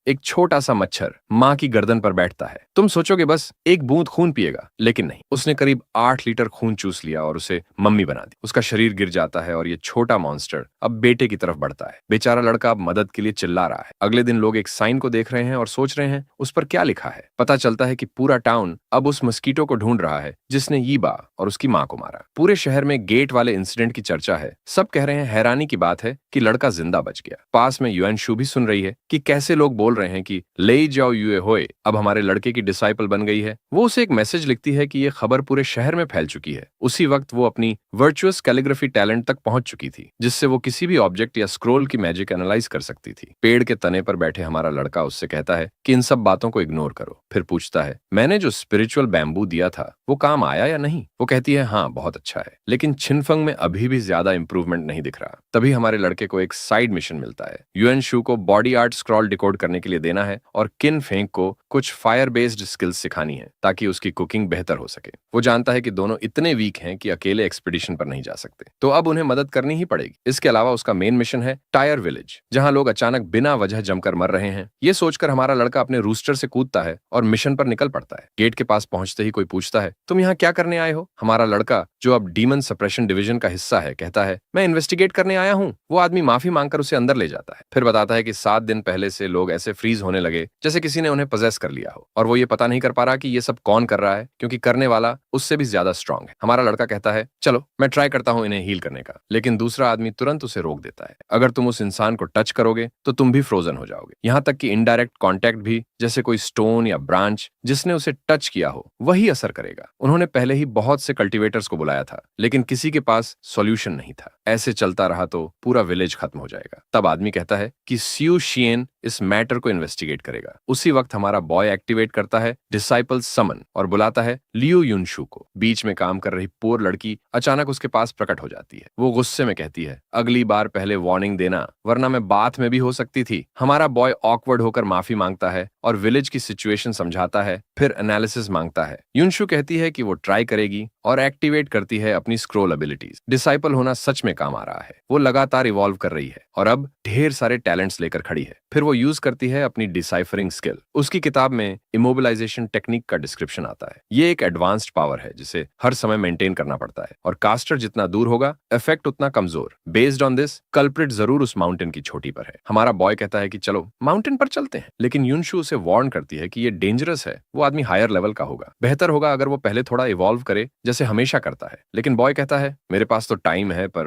एक छोटा सा मच्छर माँ की गर्दन पर बैठता है। तुम सोचोगे बस एक बूंद खून पिएगा, लेकिन नहीं, उसने करीब 8 लीटर खून चूस लिया और उसे मम्मी बना दी। उसका शरीर गिर जाता है और ये छोटा मॉन्स्टर अब बेटे की तरफ बढ़ता है। बेचारा लड़का अब मदद के लिए चिल्ला रहा है। अगले दिन लोग एक साइन को देख रहे हैं और सोच रहे हैं उस पर क्या लिखा है। पता चलता है कि पूरा टाउन अब उस मस्कीटो को ढूंढ रहा है जिसने यीबा और उसकी माँ को मारा। पूरे शहर में गेट वाले इंसिडेंट की चर्चा है। सब कह रहे हैं हैरानी की बात है कि लड़का जिंदा बच गया। पास में युएन शू भी सुन रही है कि कैसे लोग बोल रहे हैं कि ले जाओ यूए होए अब हमारे लड़के की डिसाइपल बन गई है। वो उसे एक मैसेज लिखती है कि ये खबर पूरे शहर में फैल चुकी है। उसी वक्त वो अपनी वर्चुअस कैलीग्राफी टैलेंट तक पहुंच चुकी थी, जिससे वो किसी भी ऑब्जेक्ट या स्क्रोल की मैजिक एनालाइज कर सकती थी। पेड़ के तने पर बैठे हमारा लड़का उससे कहता है कि इन सब बातों को इग्नोर करो। फिर पूछता है, मैंने जो स्पिरिचुअल बैम्बू दिया था वो काम आया या नहीं? वो कहती है, हाँ बहुत अच्छा है, लेकिन छिनफंग में अभी भी ज्यादा इंप्रूवमेंट नहीं दिख रहा। तभी हमारे लड़के को एक साइड मिशन मिलता है। युएन शू को बॉडी आर्ट स्क्रॉल डिकोड करने के लिए देना है और किन फेंग को कुछ फायर बेस्ड स्किल्स सिखानी है ताकि उसकी कुकिंग बेहतर हो सके। वो जानता है कि दोनों इतने वीक हैं कि अकेले एक्सपीडिशन पर नहीं जा सकते, तो अब उन्हें मदद करनी ही पड़ेगी। इसके अलावा उसका मेन मिशन है टायर विलेज, जहां लोग अचानक बिना वजह जमकर मर रहे हैं। ये सोचकर हमारा लड़का अपने रूस्टर से कूदता है और मिशन पर निकल पड़ता है। गेट के पास पहुंचते ही कोई पूछता है, तुम यहाँ क्या करने आए हो? हमारा लड़का, जो अब डीमन सप्रेशन डिवीजन का हिस्सा है, कहता है, मैं इन्वेस्टिगेट करने आया हूँ। वो आदमी माफी मांगकर उसे अंदर ले जाता है, फिर बताता है कि 7 दिन पहले से लोग ऐसे फ्रीज होने लगे जैसे किसी ने उन्हें पजेस कर लिया हो, और वो ये पता नहीं कर पा रहा कि ये सब कौन कर रहा है, क्योंकि करने वाला उससे भी ज्यादा स्ट्रांग है। हमारा लड़का कहता है, चलो मैं ट्राई करता हूँ इन्हें हील करने का, लेकिन दूसरा आदमी तुरंत उसे रोक देता है। अगर तुम उस इंसान को टच करोगे तो तुम भी फ्रोजन हो जाओगे। यहाँ तक कि इनडायरेक्ट कॉन्टैक्ट भी, जैसे कोई स्टोन या ब्रांच जिसने उसे टच किया हो, वही असर करेगा। उन्होंने पहले ही बहुत से कल्टीवेटर्स को बुलाया था, लेकिन किसी के पास सॉल्यूशन नहीं था। ऐसे चलता रहा तो पूरा विलेज खत्म हो जाएगा। तब आदमी कहता है कि सियू शियन इस मैटर को इन्वेस्टिगेट करेगा। उसी वक्त हमारा बॉय एक्टिवेट करता है डिसाइपल समन और बुलाता है लियो युनशू को। बीच में काम कर रही पोर लड़की अचानक उसके पास प्रकट हो जाती है। वो गुस्से में कहती है, अगली बार पहले वार्निंग देना, वरना मैं बात में भी हो सकती थी। हमारा बॉय ऑकवर्ड होकर माफी मांगता है और विलेज की सिचुएशन समझाता है, फिर एनालिसिस मांगता है। युनशू कहती है कि वो ट्राई करेगी और एक्टिवेट करती है अपनी स्क्रोल एबिलिटीज। डिसाइपल होना सच में काम आ रहा है। वो लगातार इवॉल्व कर रही है और अब ढेर सारे टैलेंट्स लेकर खड़ी है। फिर वो यूज करती है अपनी डिसाइफरिंग स्किल। उसकी किताब में इमोबिलाइजेशन टेक्निक का डिस्क्रिप्शन आता है। ये एक एडवांस्ड पावर है जिसे हर समय मेंटेन करना पड़ता है, और कास्टर जितना दूर होगा इफेक्ट उतना कमजोर। बेस्ड ऑन दिस, कल्प्रिट जरूर उस माउंटेन की चोटी पर है। हमारा बॉय कहता है कि चलो माउंटेन पर चलते हैं, लेकिन युनशू उसे वार्न करती है कि ये डेंजरस है। वो आदमी हायर लेवल का होगा, बेहतर होगा अगर वो पहले थोड़ा इवॉल्व करे जैसे हमेशा करता है। लेकिन बॉय कहता है, मेरे पास तो टाइम है, पर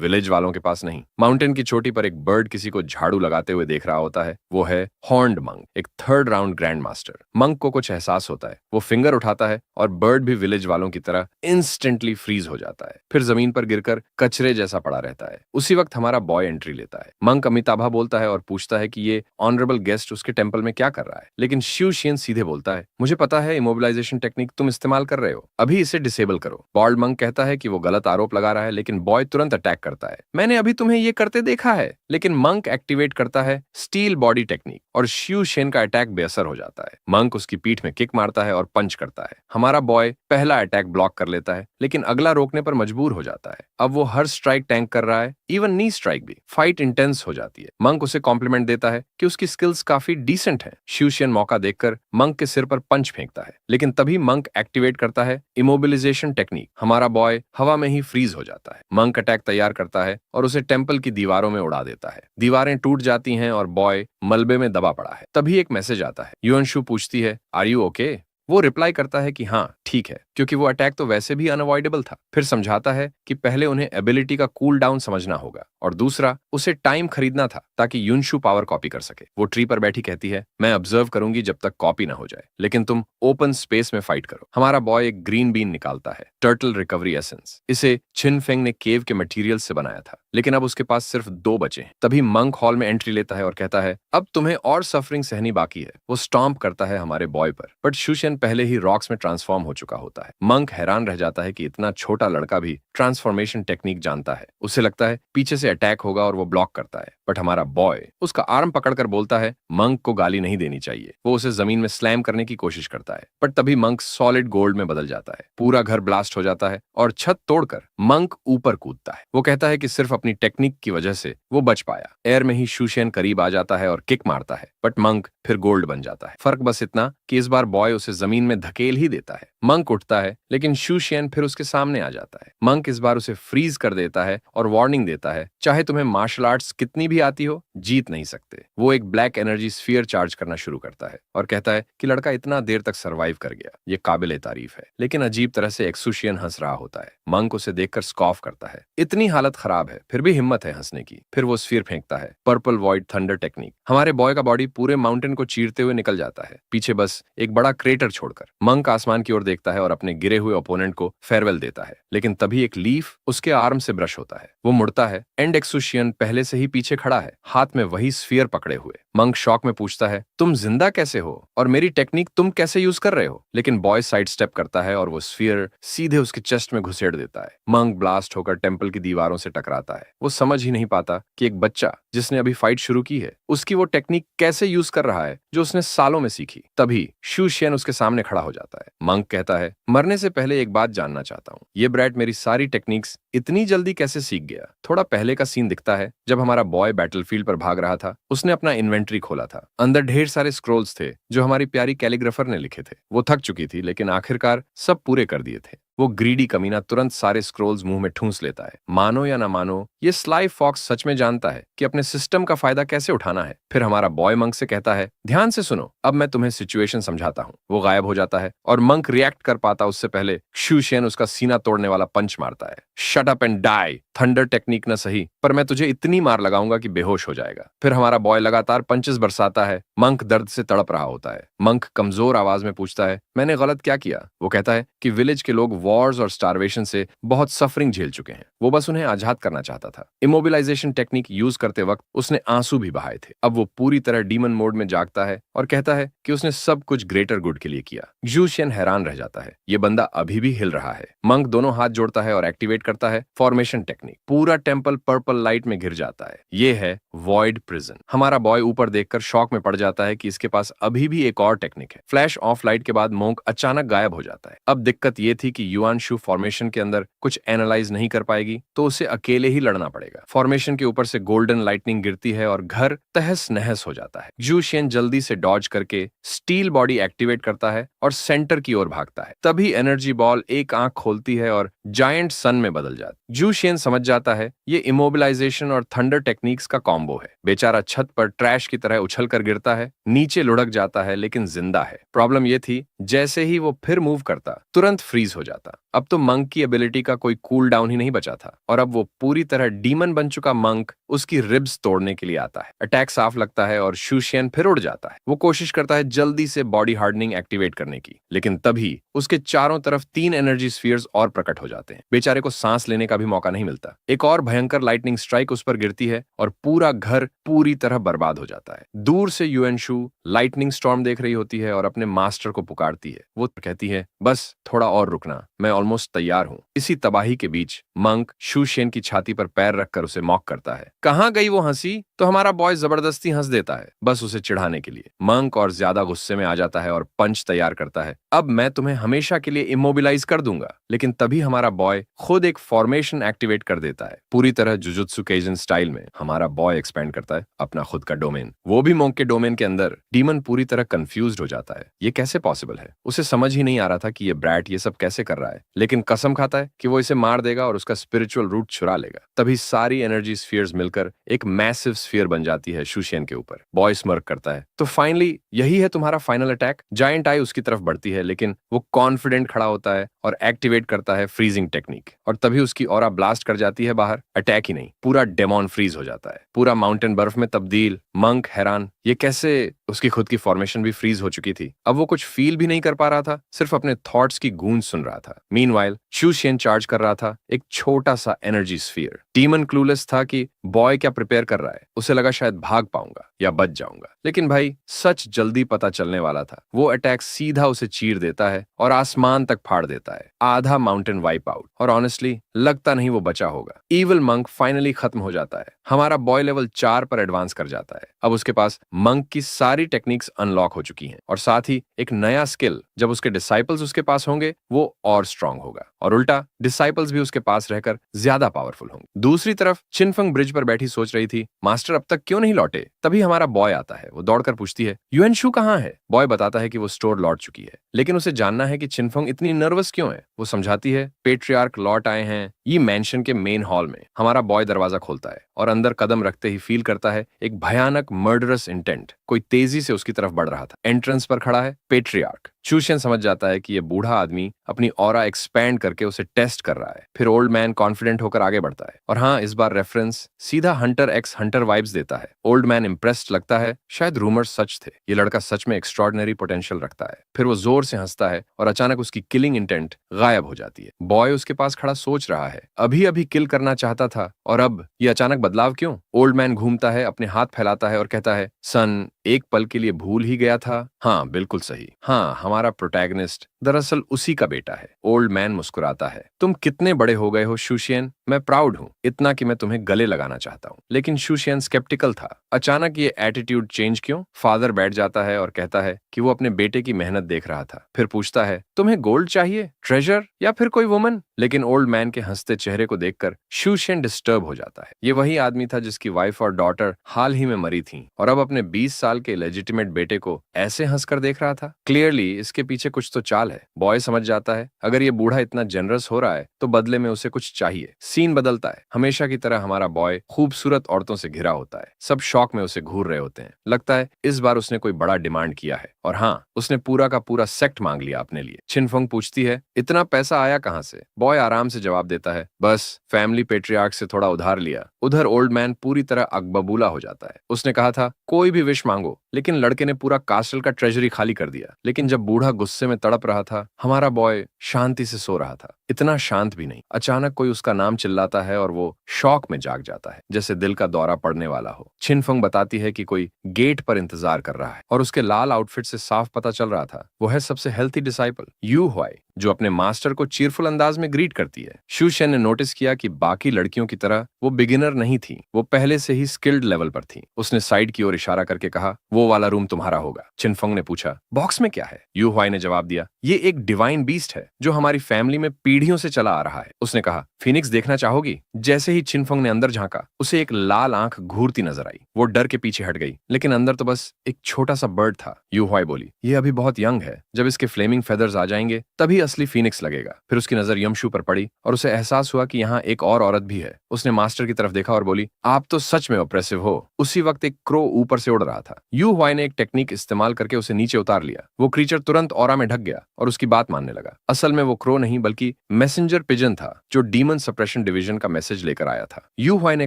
विलेज वालों के पास नहीं। माउंटेन की चोटी पर एक बर्ड किसी को झाड़ू लगाते हुए देख रहा होता है। वो है हॉर्न्ड मंक, एक 3rd round grand master. Monk को कुछ एहसास होता है, वो फिंगर उठाता है और बर्ड भी विलेज वालों की तरह इंस्टेंटली फ्रीज हो जाता है, फिर जमीन पर गिरकर कचरे जैसा पड़ा रहता है। उसी वक्त हमारा बॉय एंट्री लेता है। मंक अमिताभा बोलता है और पूछता है कि ये ऑनरेबल गेस्ट उसके टेंपल में क्या कर रहा है, लेकिन शिव शियन सीधे बोलता है, मुझे पता है इमोबिलाइजेशन टेक्निक तुम इस्तेमाल कर रहे हो, अभी इसे डिसेबल करो। बॉल्ड मंक कहता है कि वो गलत आरोप लगा रहा है, लेकिन बॉय तुरंत अटैक करता है, मैंने अभी तुम्हें ये करते देखा है। लेकिन मंक एक्टिवेट करता है स्टील बॉडी टेक्निक और शिव शेन का अटैक बेअसर हो जाता है। मंक उसकी पीठ में किक मारता है और पंच करता है। हमारा बॉय पहला अटैक ब्लॉक कर लेता है, लेकिन अगला रोकने पर मजबूर हो जाता है। अब वो हर स्ट्राइक टैंक कर रहा है, इवन नी स्ट्राइक भी। फाइट इंटेंस हो जाती है। मंक उसे कॉम्प्लीमेंट देता है कि उसकी स्किल्स काफी डिसेंट हैं। शिव शेन मौका देखकर मंक के सिर पर पंच फेंकता है, लेकिन तभी मंक एक्टिवेट करता है इमोबिलाइजेशन टेक्निक। हमारा बॉय हवा में ही फ्रीज हो जाता है। मंक अटैक तैयार करता है और उसे टेंपल की दीवारों में उड़ा देता है। दीवारें टूट जाती हैं और बॉय मलबे में दबा पड़ा है। तभी एक मैसेज आता है। युअनशु पूछती है, आर यू ओके? वो रिप्लाई करता है कि हाँ ठीक है, क्योंकि वो अटैक तो वैसे भी अनअवॉइडेबल था। फिर समझाता है कि पहले उन्हें एबिलिटी का कूल डाउन समझना होगा और दूसरा उसे टाइम खरीदना था ताकि युनशु पावर कॉपी कर सके। वो ट्री पर बैठी कहती है, मैं ऑब्जर्व करूंगी जब तक कॉपी ना हो जाए, लेकिन तुम ओपन स्पेस में फाइट करो। हमारा बॉय एक ग्रीन बीन निकालता है, टर्टल रिकवरी एसेंस। इसे छिन फेंग ने केव के मटेरियल से बनाया था, लेकिन अब उसके पास सिर्फ 2 बचे हैं। तभी मंक हॉल में एंट्री लेता है और कहता है, अब तुम्हें और सफरिंग सहनी बाकी है। वो स्टॉम्प करता है हमारे बॉय पर, बट शुशन पहले ही रॉक्स में ट्रांसफॉर्म हो चुका होता है। मंक हैरान रह जाता है कि इतना छोटा लड़का भी ट्रांसफॉर्मेशन टेक्निक जानता है। उसे लगता है पीछे से अटैक होगा और वो ब्लॉक करता है, बट हमारा बॉय उसका आर्म पकड़कर बोलता है मंक को गाली नहीं देनी चाहिए। वो उसे जमीन में स्लैम करने की कोशिश करता है, बट तभी मंक सॉलिड गोल्ड में बदल जाता है। पूरा घर ब्लास्ट हो जाता है और छत तोड़कर मंक ऊपर कूदता है। वो कहता है कि सिर्फ अपनी टेक्निक की वजह से वो बच पाया। एयर में ही शुशेन करीब आ जाता है और किक मारता है, बट मंक फिर गोल्ड बन जाता है। फर्क बस इतना कि इस बार बॉय उसे जमीन में धकेल ही देता है। मंक उठता है, लेकिन शुशेन फिर उसके सामने आ जाता है। मंक इस बार उसे फ्रीज कर देता है और वार्निंग देता है, चाहे तुम्हें मार्शल आर्ट्स कितनी भी आती हो, जीत नहीं सकते। वो एक ब्लैक एनर्जी स्फीयर चार्ज करना शुरू करता है और कहता है कि लड़का इतना देर तक सरवाइव कर गया, ये काबिले तारीफ है। लेकिन अजीब तरह से एक्सुशियन हंस रहा होता है। मंक उसे देखकर स्कॉफ करता है, इतनी हालत खराब है फिर भी हिम्मत है हंसने की। फिर वो स्फीयर फेंकता है, पर्पल वॉइड थंडर टेक्निक। हमारे बॉय का बॉडी पूरे माउंटेन को चीरते हुए निकल जाता है, पीछे बस एक बड़ा क्रेटर छोड़कर। मंक आसमान की ओर देखता है और अपने गिरे हुए ओपोनेंट को फेयरवेल देता है, लेकिन तभी एक लीफ उसके आर्म से ब्रश होता है। वो मुड़ता है, एंड एक्सुशियन पहले से ही पीछे खड़ा है, हाथ में वही स्फीयर पकड़े हुए। मंक शॉक में पूछता है, तुम जिंदा कैसे हो और मेरी टेक्निक तुम कैसे यूज कर रहे हो? लेकिन बॉय साइड स्टेप करता है और वो स्फीयर सीधे उसके चेस्ट में घुसेड़ देता है। मंक ब्लास्ट होकर टेंपल की दीवारों से टकराता है। वो समझ ही नहीं पाता कि एक बच्चा जिसने अभी फाइट शुरू की है, उसकी वो टेक्निक कैसे यूज कर रहा है जो उसने सालों में सीखी। तभी शू शेन उसके सामने खड़ा हो जाता है। मंक कहता है, मरने से पहले एक बात जानना चाहता हूँ, ये ब्रैट मेरी सारी टेक्निक्स इतनी जल्दी कैसे सीख गया? थोड़ा पहले का सीन दिखता है जब हमारा बॉय बैटलफील्ड पर भाग रहा था। उसने अपना इन्वेंट्री खोला था, अंदर ढेर सारे स्क्रोल्स थे जो हमारी प्यारी कैलीग्राफर ने लिखे थे। वो थक चुकी थी, लेकिन आखिरकार सब पूरे कर दिए थे। वो ग्रीडी कमीना तुरंत सारे स्क्रोल्स मुंह में ठूंस लेता है। मानो या ना मानो, ये स्लाई फॉक्स सच में जानता है कि अपने सिस्टम का फायदा कैसे उठाना है। फिर हमारा बॉय मंक से कहता है, ध्यान से सुनो, अब मैं तुम्हें सिचुएशन समझाता हूँ। वो गायब हो जाता है और मंक रिएक्ट कर पाता उससे पहले शू शेन उसका सीना तोड़ने वाला पंच मारता है। Shut up and die. Thunder technique न सही, पर मैं तुझे इतनी मार लगाऊंगा कि बेहोश हो जाएगा। फिर हमारा बॉय लगातार पंचेस बरसाता है। मंक दर्द से तड़प रहा होता है। मंक कमजोर आवाज में पूछता है, मैंने गलत क्या किया? वो कहता है कि विलेज के लोग वॉर्स और स्टारवेशन से बहुत सफरिंग झेल चुके हैं, वो बस उन्हें आजाद करना चाहता था। इमोबिलाइजेशन टेक्निक यूज करते वक्त उसने आंसू भी बहाए थे। अब वो पूरी तरह डीमन मोड में जागता है और कहता है कि उसने सब कुछ ग्रेटर गुड के लिए किया। ज़ू हैरान रह जाता है, ये बंदा अभी भी हिल रहा है। मंक दोनों हाथ जोड़ता है और एक्टिवेट करता है फॉर्मेशन टेक्निक। पूरा टेंपल पर्पल लाइट में घिर जाता है। ये है वॉइड प्रिजन। हमारा बॉय ऊपर देखकर शॉक में पड़ जाता है कि इसके पास अभी भी एक और टेक्निक है। फ्लैश ऑफ लाइट के बाद मोंक अचानक गायब हो जाता है। अब दिक्कत ये थी कि युआनशु फॉर्मेशन के अंदर कुछ एनालाइज नहीं कर पाएगी, तो उसे अकेले ही लड़ना पड़ेगा। फॉर्मेशन के ऊपर से गोल्डन लाइटनिंग गिरती है और घर तहस नहस हो जाता है। जू शेन जल्दी से डॉज करके स्टील बॉडी एक्टिवेट करता है और सेंटर की ओर भागता है। तभी एनर्जी बॉल एक आंख खोलती है और जायंट सन में बदल जाती। जू शेन समझ जाता है ये इमोबिलाइजेशन और थंडर टेक्निक्स का कॉम्बो है। बेचारा छत पर ट्रैश की तरह उछल कर गिरता है, नीचे लुढ़क जाता है, लेकिन जिंदा है। प्रॉब्लम ये थी, जैसे ही वो फिर मूव करता तुरंत फ्रीज हो जाता। था। अब तो मंक की एबिलिटी का कोई कूल डाउन ही नहीं बचा था और अब वो पूरी तरह डीमन बन चुका मंक उसकी रिब्स तोड़ने के लिए आता है। अटैक साफ लगता है और शूशियन फिर उड़ जाता है। वो कोशिश करता है जल्दी से बॉडी हार्डनिंग एक्टिवेट करने की, लेकिन तभी उसके चारों तरफ 3 एनर्जी स्फीयर्स और प्रकट हो जाते हैं। बेचारे को सांस लेने का भी मौका नहीं मिलता। एक और भयंकर लाइटनिंग स्ट्राइक उस पर गिरती है और पूरा घर पूरी तरह बर्बाद हो जाता है। दूर से युएनशु लाइटनिंग स्टॉर्म देख रही होती है और अपने मास्टर को पुकारती है। वो कहती है, बस थोड़ा और रुकना, मैं ऑलमोस्ट तैयार हूँ। इसी तबाही के बीच मंक शूशेन की छाती पर पैर रखकर उसे मॉक करता है। कहाँ गई वो हंसी? तो हमारा बॉय जबरदस्ती हंस देता है, बस उसे चिढ़ाने के लिए। मंक और ज्यादा गुस्से में आ जाता है और पंच तैयार करता है। अब मैं तुम्हें हमेशा के लिए इमोबिलाइज कर दूंगा। लेकिन तभी हमारा बॉय खुद एक फॉर्मेशन एक्टिवेट कर देता है। पूरी तरह जुजुत्सु काइजन स्टाइल में हमारा बॉय एक्सपेंड करता है अपना खुद का डोमेन, वो भी मंक के डोमेन के अंदर। डीमन पूरी तरह कंफ्यूज्ड हो जाता है। ये कैसे पॉसिबल है? उसे समझ ही नहीं आ रहा था कि ये ब्रैट ये सब कैसे कर रहा है, लेकिन कसम खाता है कि वो इसे मार देगा और उसका स्पिरिचुअल रूट चुरा लेगा। तभी सारी एनर्जी स्फीयर्स मिलकर एक मैसिव स्फीयर बन जाती है शूशियन के ऊपर। बॉय स्मर्क करता है, तो फाइनली यही है तुम्हारा फाइनल अटैक? जायंट आई उसकी तरफ बढ़ती है, लेकिन वो कॉन्फिडेंट खड़ा होता है और एक्टिवेट करता है फ्रीजिंग टेक्निक, और तभी उसकी ऑरा ब्लास्ट कर जाती है बाहर। अटैक ही नहीं, पूरा डेमॉन फ्रीज हो जाता है। पूरा माउंटेन बर्फ में तब्दील। मंक हैरान, ये कैसे? उसकी खुद की फॉर्मेशन भी फ्रीज हो चुकी थी। अब वो कुछ फील भी नहीं कर पा रहा था, सिर्फ अपने थॉट्स की गूंज सुन रहा था। मीनवाइल शूशियन चार्ज कर रहा था एक छोटा सा एनर्जी स्फीयर। डीमन क्लूलेस था कि बॉय क्या प्रिपेयर कर रहा है। उसे लगा शायद भाग पाऊंगा या बच जाऊंगा, लेकिन भाई सच जल्दी पता चलने वाला था। वो अटैक सीधा उसे चीर देता है और आसमान तक फाड़ देता है। आधा माउंटेन वाइप आउट, और ऑनेस्टली लगता नहीं वो बचा होगा। ईविल मंक फाइनली खत्म हो जाता है। हमारा बॉय लेवल 4 पर एडवांस कर जाता है। अब उसके पास मंक की सारी टेक्निक्स अनलॉक हो चुकी हैं, और साथ ही एक नया स्किल। जब उसके डिसाइपल्स उसके पास होंगे वो और स्ट्रांग होगा, और उल्टा डिसाइपल्स भी उसके पास रहकर ज्यादा पावरफुल होंगे। दूसरी तरफ चिनफंग ब्रिज पर बैठी सोच रही थी, मास्टर अब तक क्यों नहीं लौटे? तभी हमारा बॉय आता है। वो दौड़कर पूछती है, युएनशु कहाँ है? बॉय बताता है कि वो स्टोर लौट चुकी है, लेकिन उसे जानना है कि चिनफंग इतनी नर्वस क्यों है। वो समझाती है, पेट्रियार्क लौट आए हैं ये मैंशन के मेन हॉल में। हमारा बॉय दरवाजा खोलता है और अंदर कदम रखते ही फील करता है एक भयानक मर्डरस इंटेंट। कोई तेजी से उसकी तरफ बढ़ रहा था। एंट्रेंस पर खड़ा है पेट्रियार्क। शूशियन समझ जाता है कि ये बूढ़ा आदमी अपनी ऑरा एक्सपैंड करके उसे टेस्ट कर रहा है। फिर ओल्ड मैन कॉन्फिडेंट होकर आगे बढ़ता है, और हाँ, इस बार रेफरेंस सीधा हंटर एक्स हंटर वाइब्स देता है। ओल्ड मैन इंप्रेस्ड लगता है, शायद रूमर्स सच थे। ये लड़का सच में एक्स्ट्रॉर्डिनरी पोटेंशियल रखता है। फिर वो जोर से हंसता है और अचानक उसकी किलिंग इंटेंट गायब हो जाती है। बॉय उसके पास खड़ा सोच रहा है, अभी अभी किल करना चाहता था और अब ये अचानक बदलाव क्यों? ओल्ड मैन घूमता है, अपने हाथ फैलाता है और कहता है, सन एक पल के लिए भूल ही गया था। हाँ बिल्कुल सही, हाँ हमारा प्रोटैगनिस्ट दरअसल उसी का बेटा है। ओल्ड मैन मुस्कुराता है, तुम कितने बड़े हो गए हो शूशियन, मैं प्राउड हूँ, इतना कि मैं तुम्हें गले लगाना चाहता हूँ। लेकिन शूशियन स्केप्टिकल था। अचानक ये एटीट्यूड चेंज क्यों? फादर बैठ जाता है और कहता है कि वो अपने बेटे की मेहनत देख रहा था। फिर पूछता है, तुम्हें गोल्ड चाहिए, ट्रेजर, या फिर कोई वुमन? लेकिन ओल्ड मैन के हंसते चेहरे को देखकर शूशियन डिस्टर्ब हो जाता है। ये वही आदमी था जिसकी वाइफ और डॉटर हाल ही में मरी थी, और अब अपने 20 साल के लेजिटिमेट बेटे को ऐसे हंसकर देख रहा था। क्लियरली इसके पीछे कुछ तो चाल है। बॉय समझ जाता है, अगर ये बूढ़ा इतना जनरस हो रहा है तो बदले में उसे कुछ चाहिए। सीन बदलता है। हमेशा की तरह हमारा बॉय खूबसूरत औरतों से घिरा होता है। सब शौक में उसे घूर रहे होते हैं। लगता है इस बार उसने कोई बड़ा डिमांड किया है, और हाँ, उसने पूरा का पूरा सेक्ट मांग लिया अपने लिए। चिनफंग पूछती है, इतना पैसा आया कहाँ से? बॉय आराम से जवाब देता है, बस फैमिली पेट्रियार्क से थोड़ा उधार लिया। उधर ओल्ड मैन पूरी तरह अकबबूला हो जाता है। उसने कहा था कोई भी विश मांगो, लेकिन लड़के ने पूरा कास्टल का ट्रेजरी खाली कर दिया। लेकिन जब बूढ़ा गुस्से में तड़प रहा था, हमारा बॉय शांति से सो रहा था। इतना शांत भी नहीं। अचानक कोई उसका नाम चिल्लाता है और वो शौक में जाग जाता है, जैसे दिल का दौरा पड़ने वाला हो। चिनफंग बताती है कि कोई गेट पर इंतजार कर रहा है, और उसके लाल आउटफिट से साफ पता चल रहा था वो है सबसे हेल्थी डिसाइपल यू हुआई, जो अपने मास्टर को चीरफुल अंदाज में ग्रीट करती है। शूशियन ने नोटिस किया कि बाकी लड़कियों की तरह वो बिगिनर नहीं थी, वो पहले से ही स्किल्ड लेवल पर थी। उसने साइड की ओर इशारा करके कहा, वो वाला रूम तुम्हारा होगा। चिनफंग ने पूछा, बॉक्स में क्या है? यू हुआई ने जवाब दिया, ये एक डिवाइन बीस्ट है जो हमारी फैमिली में पीढ़ियों से चला आ रहा है। उसने कहा, फिनिक्स देखना चाहोगी? जैसे ही चिनफंग ने अंदर झांका, उसे एक लाल आंख घूरती नजर आई। वो डर के पीछे हट गई, लेकिन अंदर तो बस एक छोटा सा बर्ड था। यू हुआई बोली, ये अभी बहुत यंग है, जब इसके फ्लेमिंग फेदर्स आ जाएंगे तभी असली फिनिक्स लगेगा। फिर उसकी नजर यमशु पर पड़ी और उसे एहसास हुआ कि यहाँ एक और औरत भी है। उसने मास्टर की तरफ देखा और बोली, आप तो सच में ऑप्रेसिव हो। उसी वक्त एक क्रो ऊपर से उड़ रहा था। यू हुआई ने एक टेक्निक इस्तेमाल करके उसे नीचे उतार लिया। वो क्रीचर तुरंत ऑरा में ढक गया और उसकी बात मानने लगा। असल में वो क्रो नहीं बल्कि मैसेंजर पिजन था, जो डीमन सप्रेशन डिवीजन का मैसेज लेकर आया था। यू हुआई ने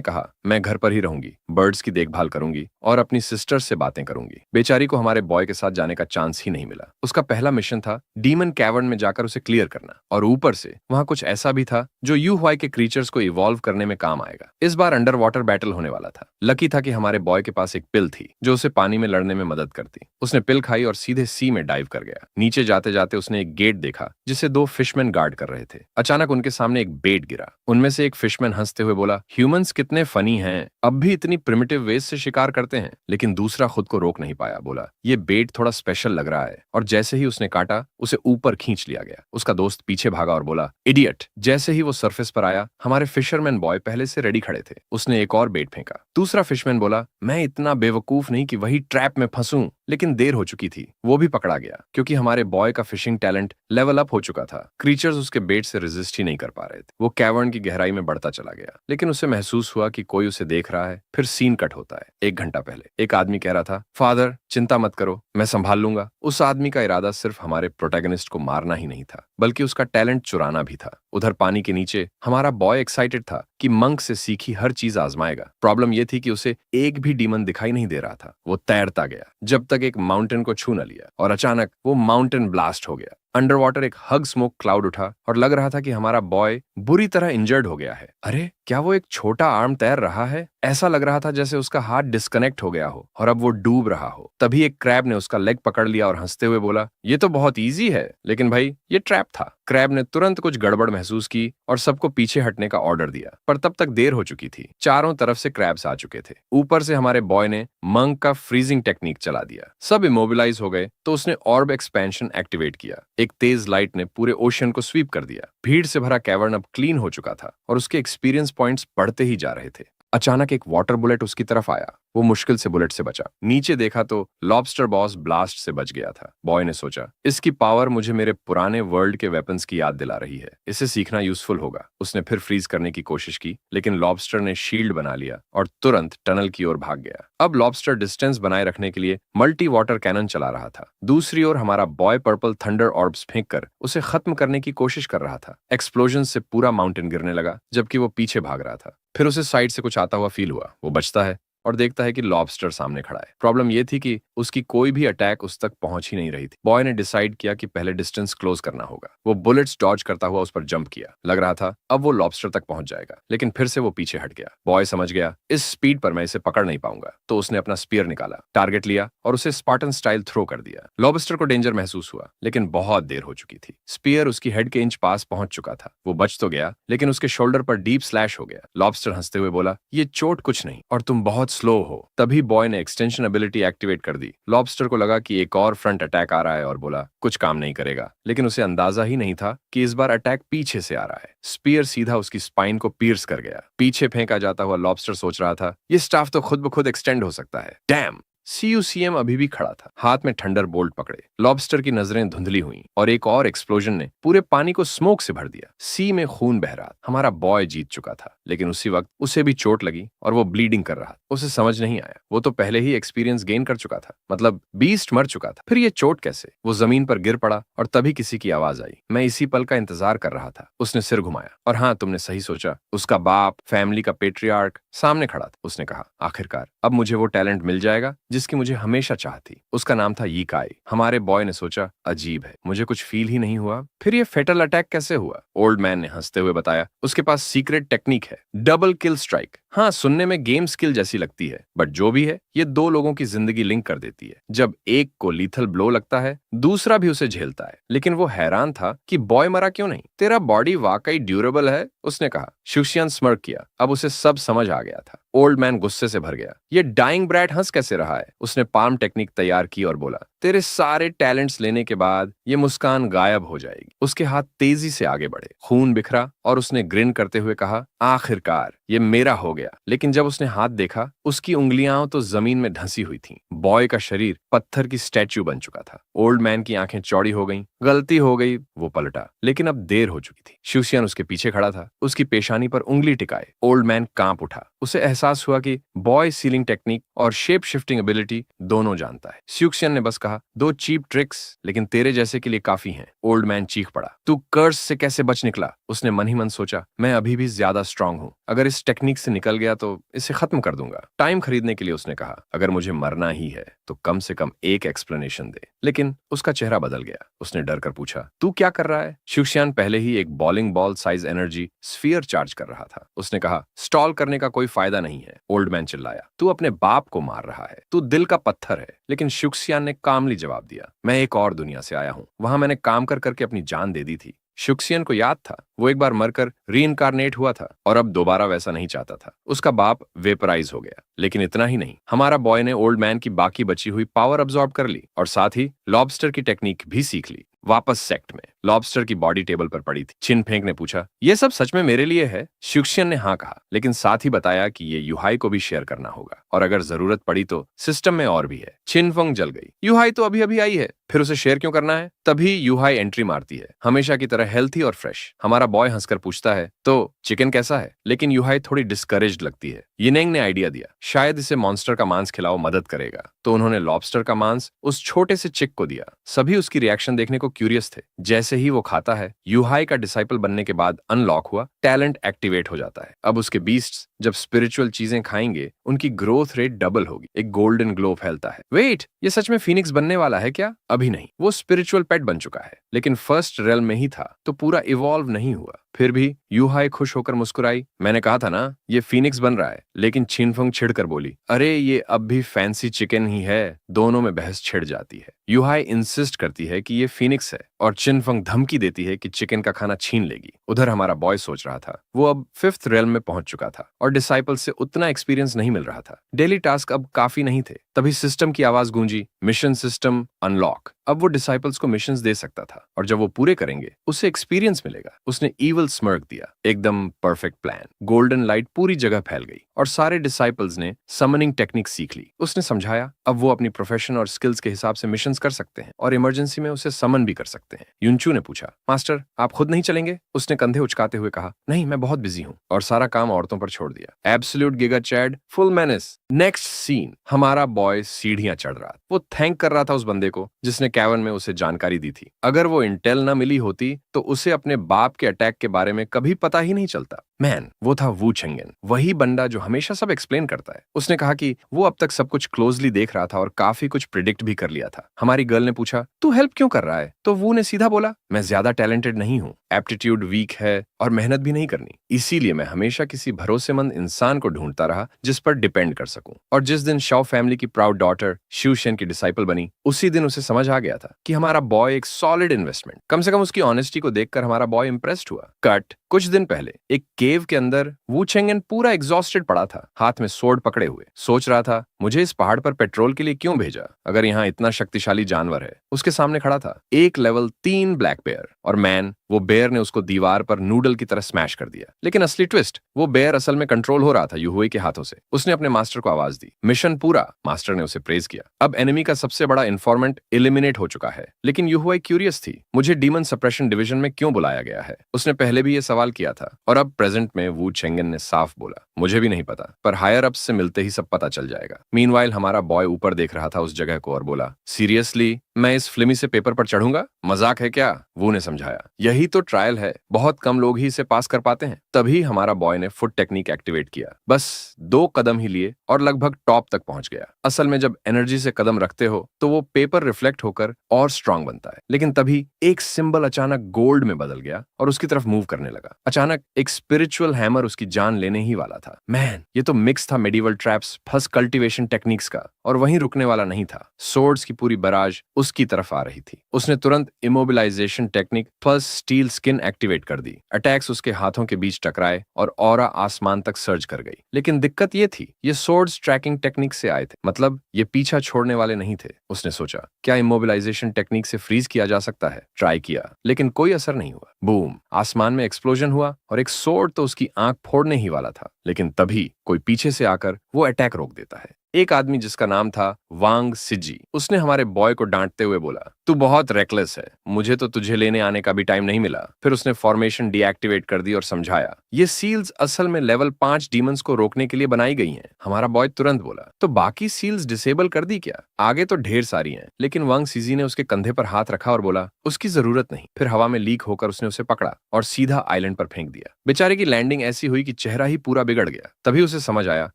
कहा, मैं घर पर ही रहूंगी, बर्ड्स की देखभाल करूंगी और अपनी सिस्टर से बातें करूंगी। बेचारी को हमारे बॉय के साथ जाने का चांस ही नहीं मिला। उसका पहला मिशन था डीमन कैवर्न में जाकर उसे क्लियर करना, और ऊपर से वहां कुछ ऐसा भी था जो यू हुआई के क्रीचर्स को इवॉल्व करने में काम आएगा। इस बार अंडर वाटर बैटल होने वाला था। लकी था कि हमारे बॉय के पास एक पिल थी जो उसे पानी में लड़ने में मदद करती। उसने पिल खाई और सीधे सी में डाइव कर गया। नीचे जाते जाते उसने एक गेट देखा जिसे दो फिशमैन गार्ड कर रहे थे। अचानक उनके सामने एक बेट गिरा। उनमें से एक फिशमैन हंसते हुए बोला, ह्यूमंस कितने फनी हैं, अब भी इतनी प्रिमिटिव वेज से शिकार करते हैं। लेकिन दूसरा खुद को रोक नहीं पाया, बोला, ये बेट थोड़ा स्पेशल लग रहा है। और जैसे ही उसने काटा, उसे ऊपर खींच लिया गया। उसका दोस्त पीछे भागा और बोला, इडियट। जैसे ही वो सरफेस पर आया, हमारे फिशरमैन बॉय पहले से रेडी खड़े थे। उसने एक और बेट फेंका। दूसरा फिशमैन बोला, मैं इतना बेवकूफ नहीं कि वही ट्रैप में फंसूं। लेकिन देर हो चुकी थी। वो भी पकड़ा गया क्योंकि हमारे बॉय का फिशिंग टैलेंट लेवल अप हो चुका था। क्रीचर्स उसके बेट से रेजिस्ट ही नहीं कर पा रहे थे। वो कैवर्न की गहराई में बढ़ता चला गया, लेकिन उसे महसूस हुआ कि कोई उसे देख रहा है। फिर सीन कट होता है। 1 घंटा पहले एक आदमी कह रहा था, फादर चिंता मत करो, मैं संभाल लूंगा। उस आदमी का इरादा सिर्फ हमारे प्रोटैगनिस्ट को मारना ही नहीं था, बल्कि उसका टैलेंट चुराना भी था। उधर पानी के नीचे हमारा बॉय एक्साइटेड था कि मंक से सीखी हर चीज आजमाएगा। प्रॉब्लम यह थी कि उसे एक भी डीमन दिखाई नहीं दे रहा था। वो तैरता गया जब तक एक माउंटेन को छू न लिया, और अचानक वो माउंटेन ब्लास्ट हो गया। अंडर वाटर एक हग स्मोक क्लाउड उठा और लग रहा था कि हमारा बॉय बुरी तरह इंजर्ड हो गया है। अरे क्या वो एक छोटा आर्म तैर रहा है? ऐसा लग रहा था जैसे उसका हाथ डिस्कनेक्ट हो गया हो और अब वो डूब रहा हो। तभी एक क्रैब ने उसका लेग पकड़ लिया और हंसते हुए बोला, ये तो बहुत इजी है। लेकिन भाई, ये ट्रैप था। क्रैब ने तुरंत कुछ गड़बड़ महसूस की और सबको पीछे हटने का ऑर्डर दिया, पर तब तक देर हो चुकी थी। चारों तरफ से क्रैब्स आ चुके थे। ऊपर से हमारे बॉय ने मंक का फ्रीजिंग टेक्निक चला दिया। सब इमोबिलाइज हो गए तो उसने ऑर्ब एक्सपेंशन एक्टिवेट किया। एक तेज लाइट ने पूरे ओशन को स्वीप कर दिया। भीड़ से भरा कैवर्न अब क्लीन हो चुका था और उसके एक्सपीरियंस पॉइंट्स बढ़ते ही जा रहे थे। अचानक एक वाटर बुलेट उसकी तरफ आया। वो मुश्किल से बुलेट से बचा। नीचे देखा तो लॉबस्टर बॉस ब्लास्ट से बच गया था। बॉय ने सोचा, इसकी पावर मुझे मेरे पुराने वर्ल्ड के वेपन्स की याद दिला रही है। इसे सीखना यूजफुल होगा। उसने फिर फ्रीज करने की कोशिश की, लेकिन लॉबस्टर ने शील्ड बना लिया और तुरंत टनल की ओर भाग गया। अब लॉबस्टर डिस्टेंस बनाए रखने के लिए मल्टी वाटर कैनन चला रहा था। दूसरी ओर हमारा बॉय पर्पल थंडर ऑर्ब्स फेंककर उसे खत्म करने की कोशिश कर रहा था। एक्सप्लोजन से पूरा माउंटेन गिरने लगा, जबकि वो पीछे भाग रहा था। फिर उसे साइड से कुछ आता हुआ फील हुआ। वो बचता है और देखता है कि लॉबस्टर सामने खड़ा है। प्रॉब्लम यह थी कि उसकी कोई भी अटैक उस तक पहुंच ही नहीं रही थी। बॉय ने डिसाइड किया कि पहले डिस्टेंस क्लोज करना होगा। वो बुलेट्स डॉज करता हुआ उस पर जंप किया। लग रहा था अब वो लॉबस्टर तक पहुंच जाएगा, लेकिन फिर से वो पीछे हट गया। बॉय समझ गया, इस स्पीड पर मैं इसे पकड़ नहीं पाऊंगा, तो उसने अपना स्पीयर निकाला, टारगेट लिया और उसे स्पार्टन स्टाइल थ्रो कर दिया। लॉबस्टर को डेंजर महसूस हुआ, लेकिन बहुत देर हो चुकी थी। स्पीयर उसकी हेड के इंच पास पहुंच चुका था। वो बच तो गया, लेकिन उसके शोल्डर पर डीप स्लैश हो गया। लॉबस्टर हंसते हुए बोला, ये चोट कुछ नहीं और तुम बहुत स्लो हो। तभी बॉय ने एक्सटेंशन एबिलिटी एक्टिवेट कर दी। लॉबस्टर को लगा कि एक और फ्रंट अटैक आ रहा है और बोला, कुछ काम नहीं करेगा। लेकिन उसे अंदाजा ही नहीं था कि इस बार अटैक पीछे से आ रहा है। स्पीयर सीधा उसकी स्पाइन को पियर्स कर गया। पीछे फेंका जाता हुआ लॉबस्टर सोच रहा था, ये स्टाफ तो खुद ब खुद एक्सटेंड हो सकता है। डैम! सीयूसीएम अभी भी खड़ा था, हाथ में थंडर बोल्ट पकड़े। लॉबस्टर की नजरें धुंधली हुईं और एक और एक्सप्लोजन ने पूरे पानी को स्मोक से भर दिया। सी में खून बह रहा। हमारा बॉय जीत चुका था, लेकिन उसी वक्त उसे भी चोट लगी और वो ब्लीडिंग कर रहा। उसे समझ नहीं आया। वो तो पहले ही एक्सपीरियंस गेन कर चुका था, मतलब बीस्ट मर चुका था, फिर ये चोट कैसे? वो जमीन पर गिर पड़ा और तभी किसी की आवाज आई। मैं इसी पल का इंतजार कर रहा था। उसने सिर घुमाया और हाँ, तुमने सही सोचा, उसका बाप, फैमिली का पेट्रियार्क सामने खड़ा था। उसने कहा, आखिरकार अब मुझे वो टैलेंट मिल जाएगा जिसकी मुझे हमेशा चाह थी। उसका नाम था यी काई। हमारे बॉय ने सोचा, अजीब है, मुझे कुछ फील ही नहीं हुआ। फिर ये फेटल अटैक कैसे हुआ? ओल्ड मैन ने हंसते हुए बताया, उसके पास सीक्रेट टेक्निक है, डबल किल स्ट्राइक। हाँ, सुनने में गेम स्किल जैसी लगती है, बट जो भी है, ये दो लोगों की जिंदगी लिंक कर देती है। जब एक को लीथल ब्लो लगता है, दूसरा भी उसे झेलता है। लेकिन वो हैरान था कि बॉय मरा क्यों नहीं। तेरा बॉडी वाकई ड्यूरेबल है, उसने कहा। शुशियान स्मर्क किया। अब उसे सब समझ आ गया था। ओल्ड मैन गुस्से से भर गया। ये डाइंग ब्रैट हंस कैसे रहा है? उसने पाल्म टेक्निक तैयार की और बोला, तेरे सारे टैलेंट्स लेने के बाद ये मुस्कान गायब हो जाएगी। उसके हाथ तेजी से आगे बढ़े, खून बिखरा और उसने ग्रिन करते हुए कहा, आखिरकार ये मेरा हो गया। लेकिन जब उसने हाथ देखा, उसकी उंगलियां तो जमीन में धंसी हुई थीं। बॉय का शरीर पत्थर की स्टैच्यू बन चुका था। ओल्ड मैन की आंखें चौड़ी हो गईं। गलती हो गई, वो पलटा, लेकिन अब देर हो चुकी थी। शिवसियान उसके पीछे खड़ा था, उसकी पेशानी पर उंगली टिकाए। ओल्ड मैन कांप उठा। उसे एहसास हुआ कि बॉय सीलिंग टेक्निक और शेप शिफ्टिंग एबिलिटी दोनों जानता है। शिवसियान ने बस कहा, दो चीप ट्रिक्स, लेकिन तेरे जैसे के लिए काफी हैं। ओल्ड मैन चीख पड़ा, तू कर्स से कैसे बच निकला? उसने मन ही मन सोचा, मैं अभी भी ज्यादा स्ट्रांग हूं। अगर इस टेक्निक से निकल गया तो इसे खत्म कर दूंगा। टाइम खरीदने के लिए उसने कहा, अगर मुझे मरना ही है तो कम से कम एक एक्सप्लेनेशन दे। लेकिन उसका चेहरा बदल गया। उसने डर कर पूछा, तू क्या कर रहा है? शिवसियान पहले ही एक bowling ball size energy sphere charge कर रहा था। उसने कहा, स्टॉल करने का कोई फायदा नहीं है। ओल्ड मैन चिल्लाया, तू अपने बाप को मार रहा है, तू दिल का पत्थर है। लेकिन शिवसियान ने कामली जवाब दिया, मैं एक और दुनिया से आया हूं, वहां मैंने काम कर करके अपनी जान दे दी थी। शिवसियान को याद था, वो एक बार मरकर रीइंकारनेट हुआ था और अब दोबारा वैसा नहीं चाहता था। उसका बाप वेपराइज हो गया। लेकिन इतना ही नहीं, हमारा बॉय ने ओल्ड मैन की बाकी बची हुई पावर अब्सॉर्ब कर ली और साथ ही लॉबस्टर की टेक्निक भी सीख ली। वापस सेक्ट में लॉबस्टर की बॉडी टेबल पर पड़ी थी। चिनफेंग ने पूछा, ये सब सच में मेरे लिए है? शिवसियान ने हाँ कहा, लेकिन साथ ही बताया कि ये युहाई को भी शेयर करना होगा और अगर जरूरत पड़ी तो सिस्टम में और भी है। चिनफेंग जल गई, युहाई तो अभी अभी आई है, फिर उसे शेयर क्यों करना है? तभी युहाई एंट्री मारती है, हमेशा की तरह हेल्थी और फ्रेश। हमारा बॉय हंसकर पूछता है, तो चिकन कैसा है? लेकिन युहाई थोड़ी डिस्करेज्ड लगती है। यिनेंग ने आइडिया दिया, शायद इसे मॉन्स्टर का मांस खिलाओ, मदद करेगा। तो उन्होंने लॉबस्टर का मांस उस छोटे से चिक को दिया। सभी उसकी रिएक्शन देखने को क्यूरियस थे। जैसे ही वो खाता है, युहाई का डिसाइपल बनने के बाद अनलॉक हुआ टैलेंट एक्टिवेट हो जाता है। अब उसके बीस्ट्स जब स्पिरिचुअल चीजें खाएंगे, उनकी ग्रोथ रेट डबल होगी। एक गोल्डन ग्लो फैलता है। वेट, ये सच में फीनिक्स बनने वाला है क्या? अभी नहीं, वो स्पिरिचुअल पेट बन चुका है, लेकिन फर्स्ट रेल्म में ही था तो पूरा इवॉल्व नहीं हुआ। फिर भी युहाई खुश होकर मुस्कुराई, मैंने कहा था ना ये फीनिक्स बन रहा है। लेकिन चिनफेंग छिड़कर बोली, अरे ये अब भी फैंसी चिकन ही है। दोनों में बहस छिड़ जाती है। युहाई इंसिस्ट करती है कि ये फीनिक्स है और चिनफेंग धमकी देती है कि चिकन का खाना छीन लेगी। उधर हमारा बॉय सोच रहा था, वो अब फिफ्थ रेल्म में पहुंच चुका था और डिसाइपल से उतना एक्सपीरियंस नहीं मिल रहा था। डेली टास्क अब काफी नहीं थे। तभी सिस्टम की आवाज गूंजी, मिशन सिस्टम अनलॉक। अब वो डिसाइपल्स को मिशंस दे सकता था और जब वो पूरे करेंगे उसे एक्सपीरियंस मिलेगा। उसने ईवल स्मर्क दिया, एकदम परफेक्ट प्लान। गोल्डन लाइट पूरी जगह फैल गई और सारे डिसाइपल्स ने समनिंग टेक्निक सीख ली। उसने समझाया, अब वो अपनी प्रोफेशन और स्किल्स के हिसाब से मिशंस कर सकते हैं और इमरजेंसी में उसे समन भी कर सकते हैं। युनचू ने पूछा, मास्टर आप खुद नहीं चलेंगे? उसने कंधे उचकाते हुए कहा, नहीं मैं बहुत बिजी हूँ, और सारा काम औरतों पर छोड़ दिया। Absolute giga chad, full menace. Next scene, हमारा बॉय सीढ़ियां चढ़ रहा। वो थैंक कर रहा था उस बंदे को जिसने कैवन में उसे जानकारी दी थी। अगर वो इंटेल ना मिली होती तो उसे अपने बाप के अटैक के बारे में कभी पता ही नहीं चलता। मैन, वो था वू चेंगन, वही बंदा जो हमेशा सब एक्सप्लेन करता है। उसने कहा कि वो अब तक सब कुछ क्लोजली देख रहा था और काफी कुछ प्रिडिक्ट भी कर लिया था। हमारी गर्ल ने पूछा, तू हेल्प क्यों कर रहा है? तो वू ने सीधा बोला, मैं ज्यादा टैलेंटेड नहीं हूँ, एप्टीट्यूड वीक है और मेहनत भी नहीं करनी। इसीलिए मैं हमेशा किसी भरोसेमंद इंसान को ढूंढता रहा जिस पर डिपेंड कर सकूं। और जिस दिन शाओ फैमिली की प्राउड डॉटर शिवशेन की डिसाइपल बनी, उसी दिन उसे समझ आ गया था कि हमारा बॉय एक सॉलिड इन्वेस्टमेंट। कम से कम उसकी ऑनेस्टी को देखकर हमारा बॉय इंप्रेस्ड हुआ। कट, कुछ दिन पहले एक केव के अंदर वू चेंगन पूरा एग्जॉस्टेड पड़ा था, हाथ में सोर्ड पकड़े हुए। सोच रहा था, मुझे इस पहाड़ पर पेट्रोल के लिए क्यों भेजा अगर यहाँ इतना शक्तिशाली जानवर है। उसके सामने खड़ा था एक लेवल 3 ब्लैक बेयर और मैन, वो बेयर ने उसको दीवार पर नूडल की तरह स्मैश कर दिया। लेकिन असली ट्विस्ट, वो बेयर असल में कंट्रोल हो रहा था युहुई के हाथों से। उसने अपने मास्टर को आवाज दी, मिशन पूरा। मास्टर ने उसे प्रेज किया। अब एनिमी का सबसे बड़ा इन्फॉर्मेंट एलिमिनेट हो चुका है। लेकिन युहुई क्यूरियस थी, मुझे डीमन सप्रेशन डिवीजन में क्यों बुलाया गया है? उसने पहले भी ये सवाल किया था और अब प्रेजेंट में वू चेंगन ने साफ बोला, मुझे भी नहीं पता, पर हायर अप्स से मिलते ही सब पता चल जाएगा। मीनवाइल हमारा बॉय ऊपर देख रहा था उस जगह को और बोला, सीरियसली मैं इस फिल्मी से पेपर पर चढ़ूंगा? मजाक है क्या? वू ने समझाया, यही तो ट्रायल है, बहुत कम लोग ही इसे पास कर पाते हैं। तभी हमारा बॉय ने फुट टेक्निक एक्टिवेट किया। बस 2 कदम ही लिए और लगभग टॉप तक पहुंच गया। असल में जब एनर्जी से कदम रखते हो तो वो पेपर रिफ्लेक्ट होकर और स्ट्रांग बनता है। लेकिन तभी एक सिंबल अचानक गोल्ड में बदल गया और उसकी तरफ मूव करने लगा। अचानक एक स्पिरिचुअल हैमर उसकी जान लेने ही वाला था। मैन, ये तो मिक्स था medieval traps first cultivation techniques का, और वहीं रुकने वाला नहीं था। सोर्ड्स की पूरी बराज उसकी तरफ आ रही थी। उसने तुरंत immobilisation immobilisation technique plus steel skin activate कर दी। अटैक्स उसके हाथों के बीच टकराए और ऑरा आसमान तक सर्ज कर गई। लेकिन दिक्कत ये थी, ये सोर्ड्स ट्रैकिंग टेक्निक से आए थे, मतलब ये पीछा छोड़ने वाले नहीं थे। उसने सोचा, क्या इमोबिलाइजेशन टेक्निक से फ्रीज किया जा सकता है? ट्राई किया, लेकिन कोई असर नहीं हुआ। बूम, आसमान में एक्सप्लोजन हुआ और एक सोर्ड तो उसकी आंख फोड़ने ही वाला था, लेकिन तभी कोई पीछे से आकर वो अटैक रोक देता है। एक आदमी जिसका नाम था वांग सिजी, उसने हमारे बॉय को डांटते हुए बोला, तू बहुत रेकलेस है, मुझे तो तुझे लेने आने का भी टाइम नहीं मिला। फिर उसने फॉर्मेशन डीएक्टिवेट कर दी और समझाया, ये सील्स असल में लेवल 5 डीमंस को रोकने के लिए बनाई गई हैं। हमारा बॉय तुरंत बोला, तो बाकी सील्स डिसेबल कर दी क्या? आगे तो ढेर सारी हैं। लेकिन वांग सिजी ने उसके कंधे पर हाथ रखा और बोला, उसकी जरूरत नहीं। फिर हवा में लीक होकर उसने उसे पकड़ा और सीधा आइलैंड पर फेंक दिया। बेचारे की लैंडिंग ऐसी हुई कि चेहरा ही पूरा बिगड़ गया। तभी उसे समझ आया,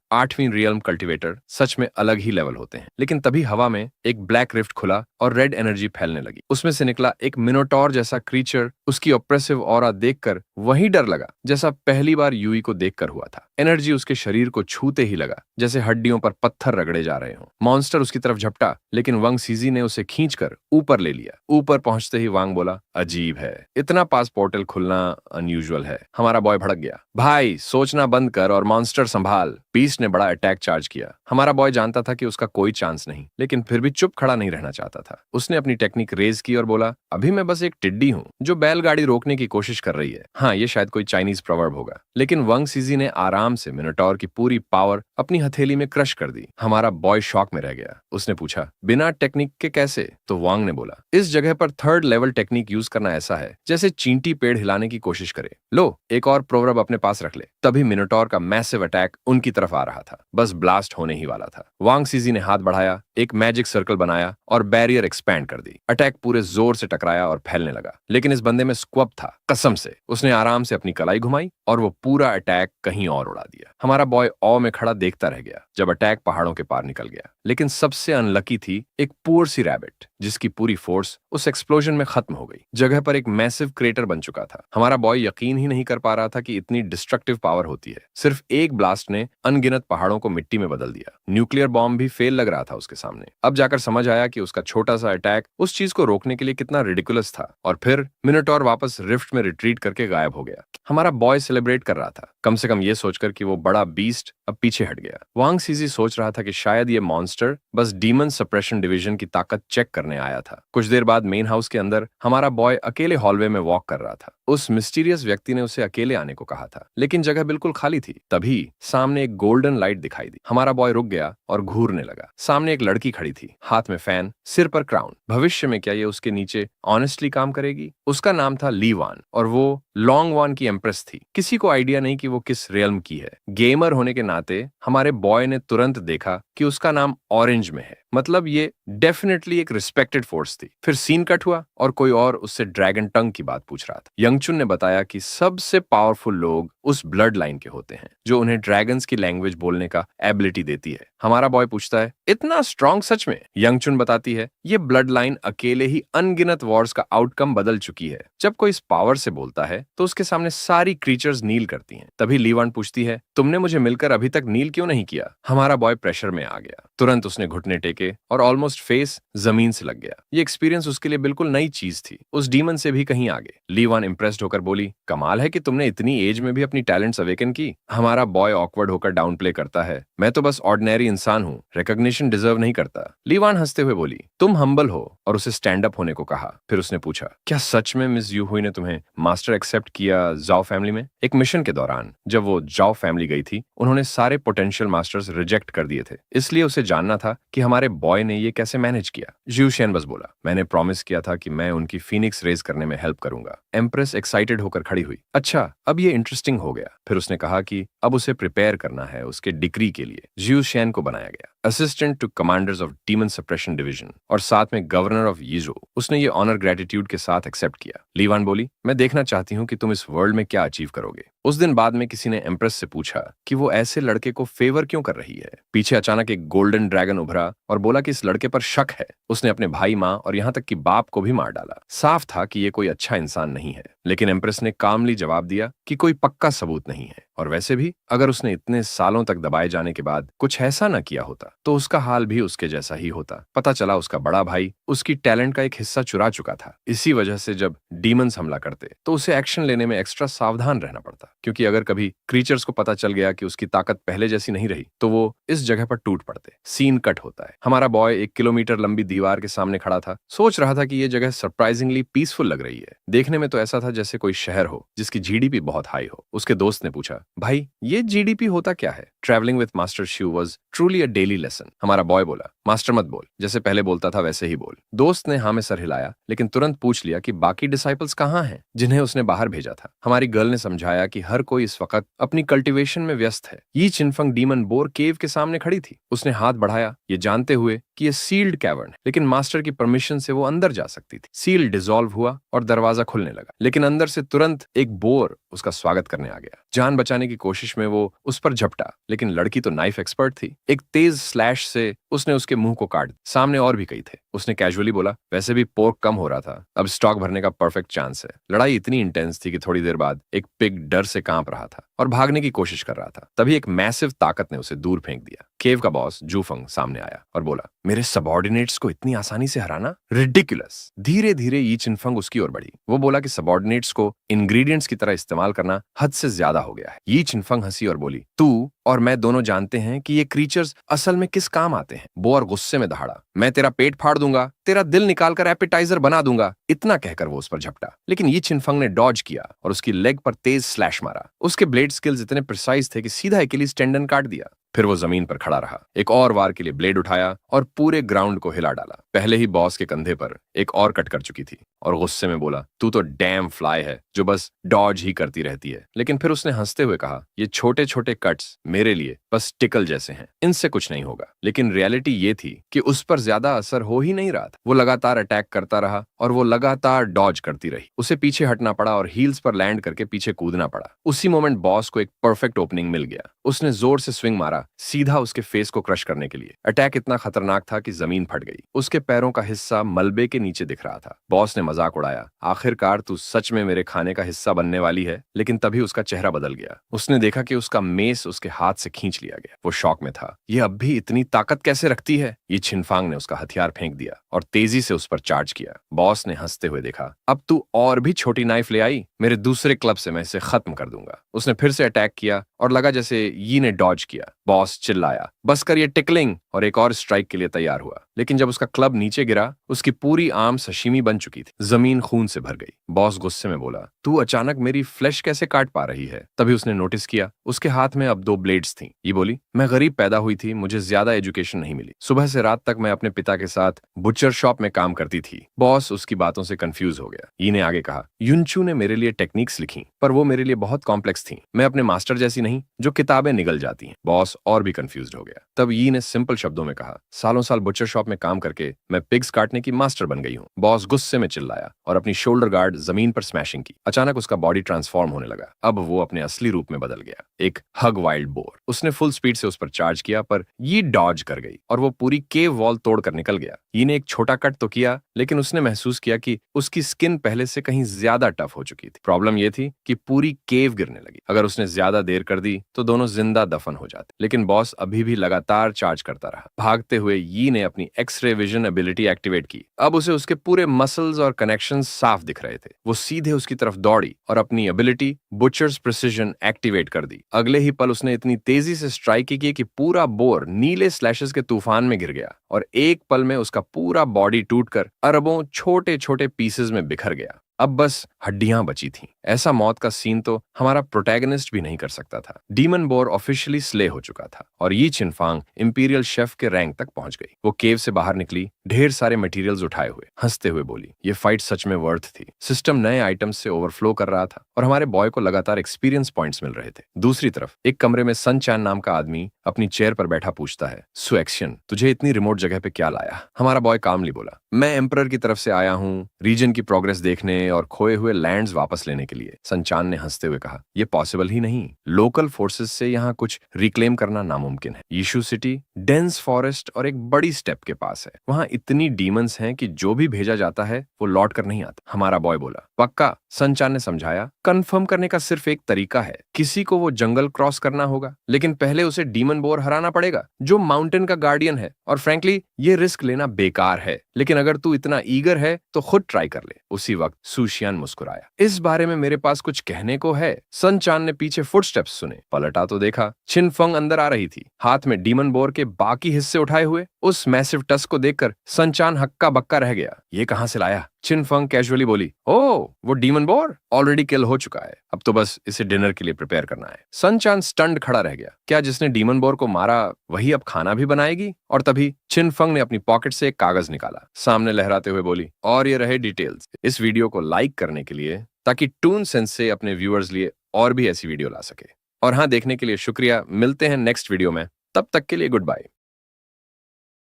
8वीं रियल्म कल्टीवेटर सच में अलग ही लेवल होते हैं। लेकिन तभी हवा में एक ब्लैक रिफ्ट खुला और रेड एनर्जी फैलने लगी। उसमें से निकला एक मिनोटॉर जैसा क्रीचर। उसकी ऑप्रेसिव ऑरा देखकर वही डर लगा जैसा पहली बार यूई को देखकर हुआ था। एनर्जी उसके शरीर को छूते ही लगा जैसे हड्डियों पर पत्थर रगड़े जा रहे हों। मॉन्स्टर उसकी तरफ झपटा, लेकिन वांग सीजी ने उसे खींचकर ऊपर ले लिया। ऊपर पहुंचते ही वांग बोला, अजीब है, इतना पास पोर्टल खुलना अनयूजुअल है। हमारा बॉय भड़क गया, भाई सोचना बंद कर और मॉन्स्टर संभाल। बीस्ट ने बड़ा अटैक चार्ज किया। हमारा बॉय जानता था कि उसका कोई चांस नहीं, लेकिन फिर भी चुप खड़ा नहीं रहना चाहता था। उसने अपनी टेक्निक रेज की और बोला, अभी मैं बस एक टिड्डी हूँ जो बैलगाड़ी रोकने की कोशिश कर रही है। हाँ, ये शायद कोई चाइनीज प्रवर्ब होगा। लेकिन वांग सीजी ने आराम से मिनोटॉर की पूरी पावर अपनी हथेली में क्रश कर दी। हमारा बॉय शॉक में रह गया। उसने पूछा, बिना टेक्निक के कैसे? तो वांग ने बोला, इस जगह पर 3rd लेवल टेक्निक यूज करना ऐसा है जैसे चींटी पेड़ हिलाने की कोशिश करे। लो, एक और प्रोवर्ब अपने पास रख ले। तभी मिनोटॉर का मैसिव अटैक उनकी तरफ आ रहा था, बस ब्लास्ट होने ही वाला था। वांग सीजी ने हाथ बढ़ाया, एक मैजिक सर्कल बनाया और बैरियर एक्सपैंड कर दी। अटैक पूरे जोर से टकराया और फैलने लगा। लेकिन इस बंदे में स्क्वब था, कसम से। उसने आराम से अपनी कलाई घुमाई और वो पूरा अटैक कहीं और उड़ा दिया। हमारा बॉय ऑ में खड़ा देखता रह गया जब अटैक पहाड़ों के पार निकल गया। लेकिन सबसे अनलकी थी एक पुअर सी रैबिट, जिसकी पूरी फोर्स उस एक्सप्लोजन में खत्म हो गई। जगह पर एक मैसिव क्रेटर बन चुका था। हमारा बॉय यकीन ही नहीं कर पा रहा था कि इतनी डिस्ट्रक्टिव पावर होती है। सिर्फ एक ब्लास्ट ने अनगिनत पहाड़ों को मिट्टी में बदल दिया। न्यूक्लियर बॉम्ब भी फेल लग रहा था उसके सामने। अब जाकर समझ आया कि उसका छोटा सा अटैक उस चीज को रोकने के लिए कितना रिडिकुलस था। और फिर मिनोटॉर वापस रिफ्ट में रिट्रीट करके गायब हो गया। हमारा बॉय सेलिब्रेट कर रहा था, कम से कम ये सोचकर कि वो बड़ा बीस्ट अब पीछे हट गया। वांग सीजी सोच रहा था कि शायद ये मॉन्स्टर बस डीमन सप्रेशन डिवीजन की ताकत चेक करने आया था। कुछ देर बाद मेन हाउस के अंदर हमारा बॉय अकेले हॉलवे में वॉक कर रहा था। उस मिस्टीरियस व्यक्ति ने उसे अकेले आने को कहा था, लेकिन जगह बिल्कुल खाली थी। तभी सामने एक गोल्डन लाइट दिखाई दी। हमारा बॉय रुक गया और घूरने लगा। सामने एक लड़की खड़ी थी, हाथ में फैन, सिर पर क्राउन। भविष्य में क्या ये उसके नीचे ऑनेस्टली काम करेगी? उसका नाम था ली वान और वो लॉन्ग वान की एम्प्रेस थी। किसी को आइडिया नहीं कि वो किस रियल्म की है। गेमर होने के नाते हमारे बॉय ने तुरंत देखा कि उसका नाम ऑरेंज में है, मतलब ये डेफिनेटली एक रिस्पेक्टेड फोर्स थी। फिर सीन कट हुआ और कोई और उससे ड्रैगन टंग की बात पूछ रहा था। यंगचुन ने बताया कि सबसे पावरफुल लोग उस ब्लड लाइन के होते हैं जो उन्हें ड्रैगन्स की लैंग्वेज बोलने का एबिलिटी देती है। हमारा बॉय पूछता है, इतना स्ट्रांग सच में? यंगचुन बताती है, ये ब्लड लाइन अकेले ही अनगिनत वॉर्स का आउटकम बदल चुकी है। जब कोई इस पावर से बोलता है तो उसके सामने सारी क्रीचर्स नील करती हैं। तभी लीवान पूछती है, तुमने मुझे मिलकर अभी तक नील क्यों नहीं किया? हमारा बॉय प्रेशर में आ गया। तुरंत उसने घुटने टेके और ऑलमोस्ट फेस जमीन से लग गया। ये एक्सपीरियंस उसके लिए बिल्कुल नई चीज थी, उस डीमन से भी कहीं आगे। लीवान इंप्रेस्ड होकर बोली, कमाल है कि तुमने इतनी एज में भी अपनी टैलेंट्स अवेकन की। हमारा बॉय ऑकवर्ड होकर डाउन प्ले करता है, मैं तो बस ऑर्डिनरी इंसान हूँ, रिकॉग्निशन डिजर्व नहीं करता। लीवान हंसते हुए बोली, तुम हम्बल हो, और उसे स्टैंड अप होने को कहा। फिर उसने पूछा, क्या सच में मिस यू हुई ने तुम्हें मास्टर एक्सेप्ट किया जाओ फैमिली में? एक मिशन के दौरान जब वो जाओ फैमिली गई थी, उन्होंने सारे पोटेंशियल मास्टर्स रिजेक्ट कर दिए थे। इसलिए उसे जानना था कि हमारे बॉय ने ये कैसे मैनेज किया। जिऊ शेन बस बोला, मैंने प्रॉमिस किया था कि मैं उनकी फीनिक्स रेज करने में हेल्प करूंगा। एम्प्रेस एक्साइटेड होकर खड़ी हुई, अच्छा अब ये इंटरेस्टिंग हो गया। फिर उसने कहा कि अब उसे प्रिपेयर करना है उसके डिग्री के लिए। जिऊ शेन को बनाया गया assistant to commanders of demon suppression division और साथ में गवर्नर ऑफ यीजो। उसने ये ऑनर ग्रेटिट्यूड के साथ एक्सेप्ट किया। लीवान बोली, मैं देखना चाहती हूँ कि तुम इस वर्ल्ड में क्या अचीव करोगे। उस दिन बाद में किसी ने एम्प्रेस से पूछा कि वो ऐसे लड़के को फेवर क्यों कर रही है। पीछे अचानक एक गोल्डन ड्रैगन उभरा और बोला कि इस लड़के पर शक है। उसने अपने भाई, माँ और यहाँ तक कि बाप को भी मार डाला। साफ था कि ये कोई अच्छा इंसान नहीं है, लेकिन एम्प्रेस ने कामली जवाब दिया कि कोई पक्का सबूत नहीं है, और वैसे भी अगर उसने इतने सालों तक दबाए जाने के बाद कुछ ऐसा न किया होता तो उसका हाल भी उसके जैसा ही होता। पता चला उसका बड़ा भाई उसकी टैलेंट का एक हिस्सा चुरा चुका था। इसी वजह से जब डीमंस हमला करते तो उसे एक्शन लेने में एक्स्ट्रा सावधान रहना पड़ता, क्योंकि अगर कभी क्रीचर्स को पता चल गया कि उसकी ताकत पहले जैसी नहीं रही तो वो इस जगह पर टूट पड़ते। सीन कट होता है। हमारा बॉय 1 किलोमीटर लंबी दीवार के सामने खड़ा था, सोच रहा था कि ये जगह सरप्राइजिंगली पीसफुल लग रही है। देखने में तो ऐसा था जैसे कोई शहर हो जिसकी जीडीपी बहुत हाई हो। उसके दोस्त ने पूछा, भाई ये जीडीपी होता क्या है? Travelling with master Shiva was truly a daily lesson. हमारा बॉय बोला, मास्टर मत बोल, जैसे पहले बोलता था वैसे ही बोल। दोस्त ने हाँ में सर हिलाया, लेकिन तुरंत पूछ लिया कि बाकी डिसाइपल्स कहाँ हैं जिन्हें उसने बाहर भेजा था। हमारी गर्ल ने समझाया कि हर कोई इस वक्त अपनी कल्टीवेशन में व्यस्त है। यी चिनफंग डीमन बोर केव के सामने खड़ी थी। उसने हाथ बढ़ाया, ये जानते हुए कि ये सील्ड कैवर्न है, लेकिन मास्टर की परमिशन से वो अंदर जा सकती थी। सील डिसॉल्व हुआ और दरवाजा खुलने लगा, लेकिन अंदर से तुरंत एक बोर उसका स्वागत करने आ गया। जान बचाने की कोशिश में वो उस पर झपटा, लेकिन लड़की तो नाइफ एक्सपर्ट थी। एक तेज स्लैश से उसने उसके मुंह को काट दिया। सामने और भी कई थे। उसने कैजुअली बोला, वैसे भी पोर्क कम हो रहा था, अब स्टॉक भरने का परफेक्ट चांस है। लड़ाई इतनी इंटेंस थी कि थोड़ी देर बाद एक पिग डर से कांप रहा था और भागने की कोशिश कर रहा था। तभी एक मैसिव ताकत ने उसे दूर फेंक दिया। केव का बॉस जूफंग सामने आया और बोला, मेरे सबऑर्डिनेट्स को इतनी आसानी से हराना, रिडिकुलस। धीरे धीरे यी चिनफंग उसकी ओर बढ़ी। वो बोला कि सबऑर्डिनेट्स को इंग्रेडिएंट्स की तरह इस्तेमाल करना हद से ज्यादा हो गया है। यी चिनफंग हंसी और बोली, तू और मैं दोनों जानते हैं कि ये क्रीचर्स असल में किस काम आते हैं। बोर गुस्से में दहाड़ा, मैं तेरा पेट फाड़ दूंगा, तेरा दिल निकालकर एपेटाइजर बना दूंगा। इतना कहकर वो उस पर झपटा, लेकिन यी चिनफंग ने डॉज किया और उसकी लेग पर तेज स्लैश मारा। उसके ब्लेड स्किल्स इतने प्रिसाइज थे कि सीधा एकिलीज टेंडन काट दिया। फिर वो जमीन पर खड़ा रहा, एक और वार के लिए ब्लेड उठाया और पूरे ग्राउंड को हिला डाला। पहले ही बॉस के कंधे पर एक और कट कर चुकी थी और गुस्से में बोला, तू तो डैम फ्लाई है जो बस डॉज ही करती रहती है। लेकिन फिर उसने हंसते हुए कहा, ये छोटे छोटे कट्स मेरे लिए बस टिकल जैसे हैं, इनसे कुछ नहीं होगा। लेकिन रियलिटी ये थी कि उस पर ज्यादा असर हो ही नहीं रहा था। वो लगातार अटैक करता रहा और वो लगातार डॉज करती रही। उसे पीछे हटना पड़ा और हील्स पर लैंड करके पीछे कूदना पड़ा। उसी मोमेंट बॉस को एक परफेक्ट ओपनिंग मिल गया। उसने जोर से स्विंग मारा, सीधा उसके फेस को क्रश करने के लिए। अटैक इतना खतरनाक था कि जमीन फट गई। उसके पैरों का हिस्सा मलबे के नीचे दिख रहा था। बॉस ने मजाक उड़ाया, आखिरकार तू सच में मेरे खाने का हिस्सा बनने वाली है। लेकिन तभी उसका चेहरा बदल गया। उसने देखा कि उसका मेस उसके हाथ से खींच लिया गया। वो शॉक में था। ये अब भी इतनी ताकत कैसे रखती है? ये छिनफांग ने उसका हथियार फेंक दिया और तेजी से उस पर चार्ज किया। बॉस ने हंसते हुए देखा, अब तू और भी छोटी नाइफ ले आई? मेरे दूसरे क्लब से मैं इसे खत्म कर दूंगा। उसने फिर से अटैक किया और लगा जैसे यी ने डॉज किया। बॉस चिल्लाया, बस कर ये टिकलिंग, और एक और स्ट्राइक के लिए तैयार हुआ। लेकिन जब उसका क्लब नीचे गिरा, उसकी पूरी आर्म सशीमी बन चुकी थी। जमीन खून से भर गई। बॉस गुस्से में बोला, तू अचानक मेरी फ्लैश कैसे काट पा रही है? तभी उसने नोटिस किया उसके हाथ में अब 2 ब्लेड्स थी। ये बोली, मैं गरीब पैदा हुई थी, मुझे ज्यादा एजुकेशन नहीं मिली। सुबह से रात तक मैं अपने पिता के साथ बुचर शॉप में काम करती थी। बॉस उसकी बातों से कंफ्यूज हो गया। यी ने आगे कहा, युनचू ने मेरे लिए टेक्निक्स लिखी, पर वो मेरे लिए बहुत कॉम्प्लेक्स थी। मैं अपने मास्टर जैसी नहीं जो किताबें निगल जाती हैं। बॉस और भी कंफ्यूज हो गया। तब यी ने सिंपल शब्दों में कहा, सालों साल बुचर शॉप में काम करके मैं पिग्स काटने की मास्टर बन गई हूँ। बॉस गुस्से में चिल्लाया और अपनी शोल्डर गार्ड जमीन पर स्मैशिंग की। अचानक उसका बॉडी ट्रांसफॉर्म होने लगा। अब वो अपने असली रूप में बदल गया, एक हग वाइल्ड बोर। उसने फुल स्पीड से उस पर चार्ज किया, पर ये डॉज कर गई और वो पूरी केव वॉल तोड़कर निकल गया। यी ने एक छोटा कट तो किया, लेकिन उसने महसूस किया कि उसकी स्किन पहले से कहीं ज्यादा टफ हो चुकी थी। प्रॉब्लम यह थी कि पूरी केव गिरने लगी। अगर उसने ज्यादा देर कर दी तो दोनों जिंदा दफन हो जाते। लेकिन बॉस अभी भी लगातार चार्ज करता रहा। भागते हुए यी ने अपनी एक्स-रे विजन एबिलिटी एक्टिवेट की। अब उसे उसके पूरे मसल्स और कनेक्शंस साफ दिख रहे थे। वो सीधे उसकी तरफ दौड़ी और अपनी एबिलिटी बुचर्स प्रिसिजन एक्टिवेट कर दी। अगले ही पल उसने इतनी तेजी से स्ट्राइक की कि पूरा बोर नीले स्लैशेस के तूफान में गिर गया और एक पल में उसका पूरा बॉडी टूटकर अरबों छोटे छोटे पीसेस में बिखर गया। अब बस हड्डियां बची थीं। ऐसा मौत का सीन तो हमारा प्रोटैगनिस्ट भी नहीं कर सकता था। डीमन बोर ऑफिशियली स्ले हो चुका था और यी चिनफांग इंपीरियल शेफ के रैंक तक पहुंच गई। वो केव से बाहर निकली, ढेर सारे मटेरियल्स उठाए हुए, हंसते हुए बोली, ये फाइट सच में वर्थ थी। सिस्टम नए आइटम्स से ओवरफ्लो कर रहा था और हमारे बॉय को लगातार एक्सपीरियंस पॉइंट्स मिल रहे थे। दूसरी तरफ एक कमरे में सन चैन नाम का आदमी अपनी चेयर पर बैठा पूछता है, सुएक्शन, तुझे इतनी रिमोट जगह पे क्या लाया? हमारा बॉय कामली बोला, मैं एम्परर की तरफ से आया हूँ रीजन की प्रोग्रेस देखने अपने और खोए हुए लैंड्स वापस लेने के लिए। सनचान ने हंसते हुए कहा, यह पॉसिबल ही नहीं। लोकल फोर्सेस से यहाँ कुछ रिक्लेम करना नामुमकिन है। यीशु सिटी डेंस फॉरेस्ट और एक बड़ी स्टेप के पास है। वहाँ इतनी डीमंस हैं कि जो भी भेजा जाता है वो लौट कर नहीं आता। हमारा बॉय बोला। पक्का? सनचान ने समझाया। कंफर्म करने का सिर्फ एक तरीका है, किसी को वो जंगल क्रॉस करना होगा, लेकिन पहले उसे डीमन बोर हराना पड़ेगा जो माउंटेन का गार्डियन है। और फ्रैंकली ये रिस्क लेना बेकार है, लेकिन अगर तू इतना ईगर है तो खुद ट्राई कर ले। उसी वक्त सुशियान मुस्कुराया। इस बारे में मेरे पास कुछ कहने को है। सनचान ने पीछे फुटस्टेप्स सुने, पलटा तो देखा। छिनफंग अंदर आ रही थी, हाथ में डीमन बोर के बाकी हिस्से उठाए हुए। उस मैसिव टस्क को देखकर सनचान हक्का बक्का रह गया। ये कहां से लाया? छिनफंग कैजुअली बोली, ओह वो डीमन बोर ऑलरेडी किल हो चुका है, अब तो बस इसे डिनर के लिए प्रिपेयर करना है। सनचान स्टंड खड़ा रह गया। क्या जिसने डीमन बोर को मारा वही अब खाना भी बनाएगी? और तभी छिनफंग ने अपनी पॉकेट से एक कागज निकाला, सामने लहराते हुए बोली, और ये रहे डिटेल्स। इस वीडियो को लाइक करने के लिए, ताकि टून सेंस से अपने व्यूअर्स लिए और भी ऐसी वीडियो ला सके। और हाँ, देखने के लिए शुक्रिया। मिलते हैं नेक्स्ट वीडियो में, तब तक के लिए गुड बाय।